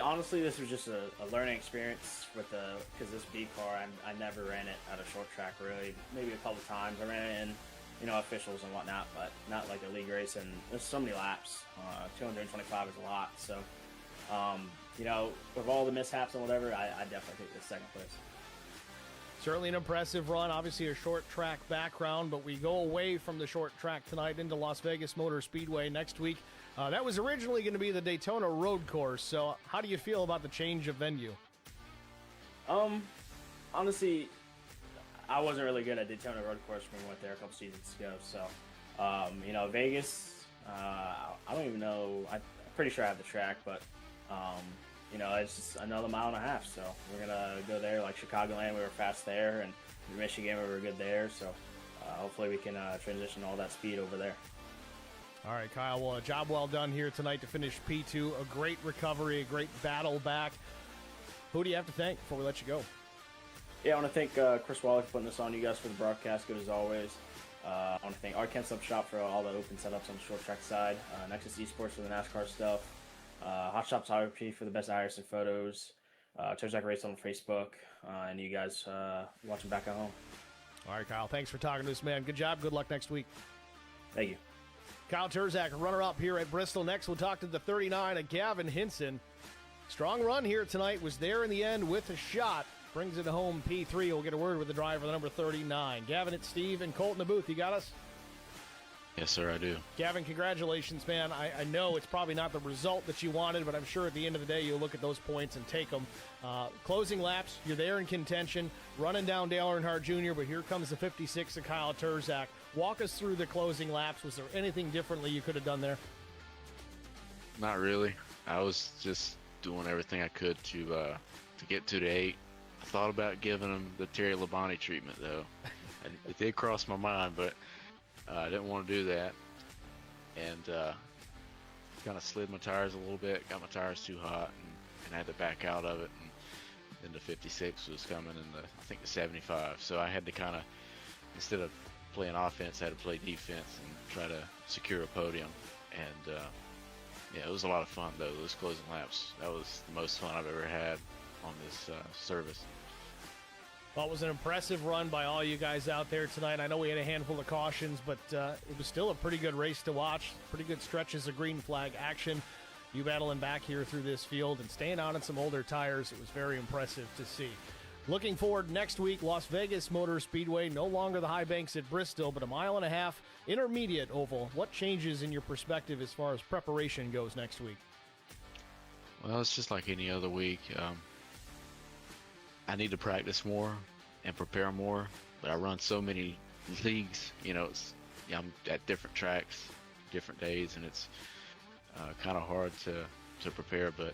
honestly, this was just a learning experience because this B car, I never ran it at a short track really, maybe a couple times. I ran it in officials and whatnot, but not like a league race, and there's so many laps. 225 is a lot, so with all the mishaps and whatever, I definitely take the second place. Certainly an impressive run, obviously a short track background, but we go away from the short track tonight into Las Vegas Motor Speedway next week. That was originally going to be the Daytona Road Course, so how do you feel about the change of venue? Honestly, I wasn't really good at Daytona Road Course when we went there a couple seasons ago, so, Vegas, I don't even know, I'm pretty sure I have the track, but, it's just another mile and a half, so we're going to go there. Like Chicagoland, we were fast there, and Michigan, we were good there, so hopefully we can transition all that speed over there. All right, Kyle, well, a job well done here tonight to finish P2. A great recovery, a great battle back. Who do you have to thank before we let you go? Yeah, I want to thank Chris Wally for putting this on, you guys for the broadcast, good as always. I want to thank Art Kent Shop for all the open setups on the short track side, Nexus Esports for the NASCAR stuff, Hot Shop Photography for the best iris and photos, Terzak Race on Facebook, and you guys watching back at home. All right, Kyle, thanks for talking to us, man. Good job. Good luck next week. Thank you. Kyle Terzak, runner-up here at Bristol. Next, we'll talk to the 39 of Gavin Hinson. Strong run here tonight. Was there in the end with a shot. Brings it home P3. We'll get a word with the driver, the number 39. Gavin, it's Steve and Colt in the booth. You got us? Yes, sir, I do. Gavin, congratulations, man. I know it's probably not the result that you wanted, but I'm sure at the end of the day you'll look at those points and take them. Closing laps, you're there in contention, running down Dale Earnhardt Jr., but here comes the 56 of Kyle Terzak. Walk us through the closing laps. Was there anything differently you could have done there? Not really. I was just doing everything I could to get to the 8. I thought about giving him the Terry Labonte treatment, though. It did cross my mind, but I didn't want to do that. And kind of slid my tires a little bit, got my tires too hot, and had to back out of it. And then the 56 was coming in I think the 75. So I had to kind of, instead of playing offense, I had to play defense and try to secure a podium. And yeah, it was a lot of fun, though, those closing laps. That was the most fun I've ever had on this service. Well, it was an impressive run by all you guys out there tonight. I know we had a handful of cautions, but it was still a pretty good race to watch. Pretty good stretches of green flag action. You battling back here through this field and staying out on some older tires. It was very impressive to see. Looking forward next week, Las Vegas Motor Speedway. No longer the high banks at Bristol, but a 1.5 mile intermediate oval. What changes in your perspective as far as preparation goes next week? Well, it's just like any other week. I need to practice more and prepare more, but I run so many leagues, I'm at different tracks, different days, and it's kind of hard to prepare, but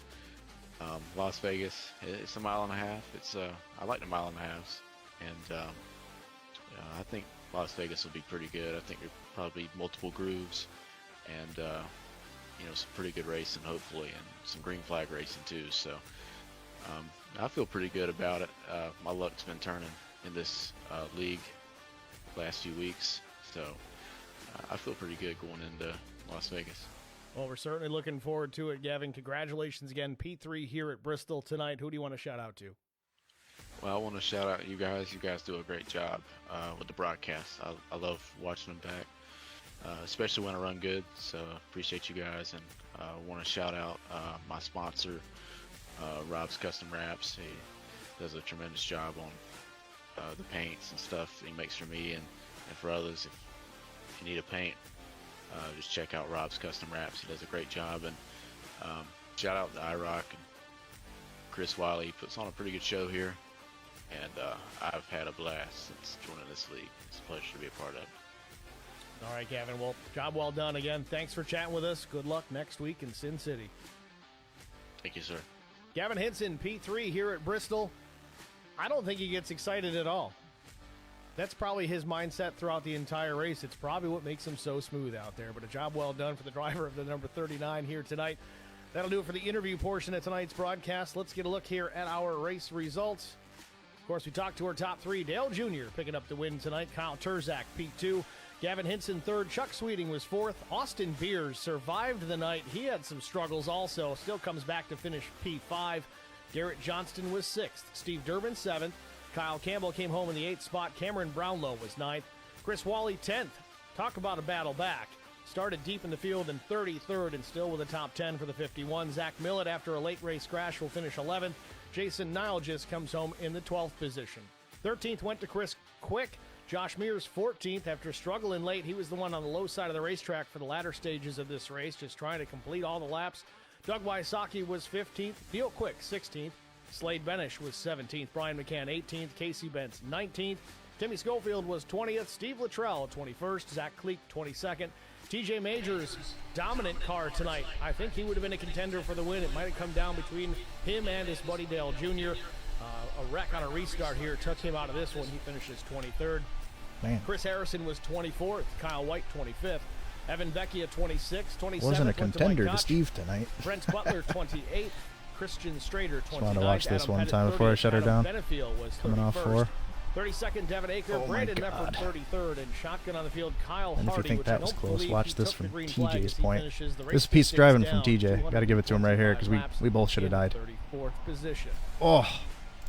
Las Vegas, it's a 1.5 miles. It's I like the 1.5 miles, and I think Las Vegas will be pretty good. I think there'll probably be multiple grooves, and some pretty good racing, hopefully, and some green flag racing too. So I feel pretty good about it. My luck's been turning in this league last few weeks, so I feel pretty good going into Las Vegas. Well, we're certainly looking forward to it, Gavin. Congratulations again, P3 here at Bristol tonight. Who do you want to shout out to? Well, I want to shout out you guys. You guys do a great job with the broadcast. I love watching them back, especially when I run good. So appreciate you guys, and I want to shout out my sponsor, Rob's Custom Wraps. He does a tremendous job on the paints and stuff he makes for me and for others. If you need a paint, just check out Rob's Custom Wraps. He does a great job. And shout out to IROC and Chris Wiley. He puts on a pretty good show here, and I've had a blast since joining this league. It's a pleasure to be a part of it. All right, Gavin. Well, job well done again. Thanks for chatting with us. Good luck next week in Sin City. Thank you, sir. Gavin Hinson, P3 here at Bristol. I don't think he gets excited at all. That's probably his mindset throughout the entire race. It's probably what makes him so smooth out there. But a job well done for the driver of the number 39 here tonight. That'll do it for the interview portion of tonight's broadcast. Let's get a look here at our race results. Of course, we talked to our top three. Dale Jr. picking up the win tonight. Kyle Terzak, P2. Gavin Hinson, third. Chuck Sweeting was fourth. Austin Beers survived the night. He had some struggles also. Still comes back to finish P5. Garrett Johnston was sixth. Steve Durbin, seventh. Kyle Campbell came home in the 8th spot. Cameron Brownlow was 9th. Chris Wally, 10th. Talk about a battle back. Started deep in the field in 33rd and still with a top 10 for the 51. Zach Millett, after a late race crash, will finish 11th. Jason Nile just comes home in the 12th position. 13th went to Chris Quick. Josh Mears, 14th. After struggling late, he was the one on the low side of the racetrack for the latter stages of this race, just trying to complete all the laps. Doug Wysocki was 15th. Theo Quick, 16th. Slade Benish was 17th. Brian McCann, 18th. Casey Bentz, 19th. Timmy Schofield was 20th. Steve Luttrell, 21st. Zach Cleek, 22nd. TJ Majors, dominant car tonight. I think he would have been a contender for the win. It might have come down between him and his buddy Dale Jr. A wreck on a restart here took him out of this one. He finishes 23rd. Man. Chris Harrison was 24th. Kyle White, 25th. Evan Vecchia 26, 27. Wasn't a went to Mike contender to Koch. Steve tonight. Brent Butler 28. Christian Strader 29. Just wanted to watch this Adam one Pettit, time before I 30th. shut her Adam down. Benefield was Coming off 31st. 4. 32nd, Devin Aker. Oh my Brandon God. Mefford 33rd, and shotgun on the field, Kyle And if you Hardy. think which that I was don't close, believe watch he this took from the green flag TJ's as he point. finishes the This race is a piece of 56 driving from down, TJ. Got to give it to him right here because 225 laps we both should have in died. 34th position. Oh,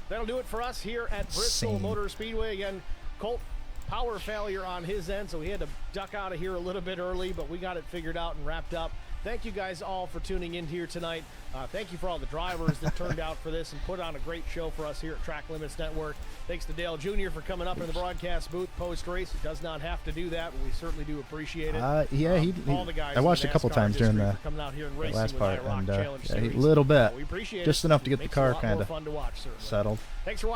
That'll do it for us here at Bristol Insane. Motor Speedway. Again, Colt, power failure on his end, so he had to duck out of here a little bit early, but we got it figured out and wrapped up. Thank you guys all for tuning in here tonight. Thank you for all the drivers that turned out for this and put on a great show for us here at Track Limits Network. Thanks to Dale Jr. for coming up in the broadcast booth post-race. He does not have to do that, but we certainly do appreciate it. yeah, all the guys I watched in a couple NASCAR times during history the for coming out here and racing last with part, IROC and Challenge yeah, a Series. little bit, We appreciate just it. enough to get the Makes it a car lot more kind of fun to watch, certainly. settled. Thanks for watching.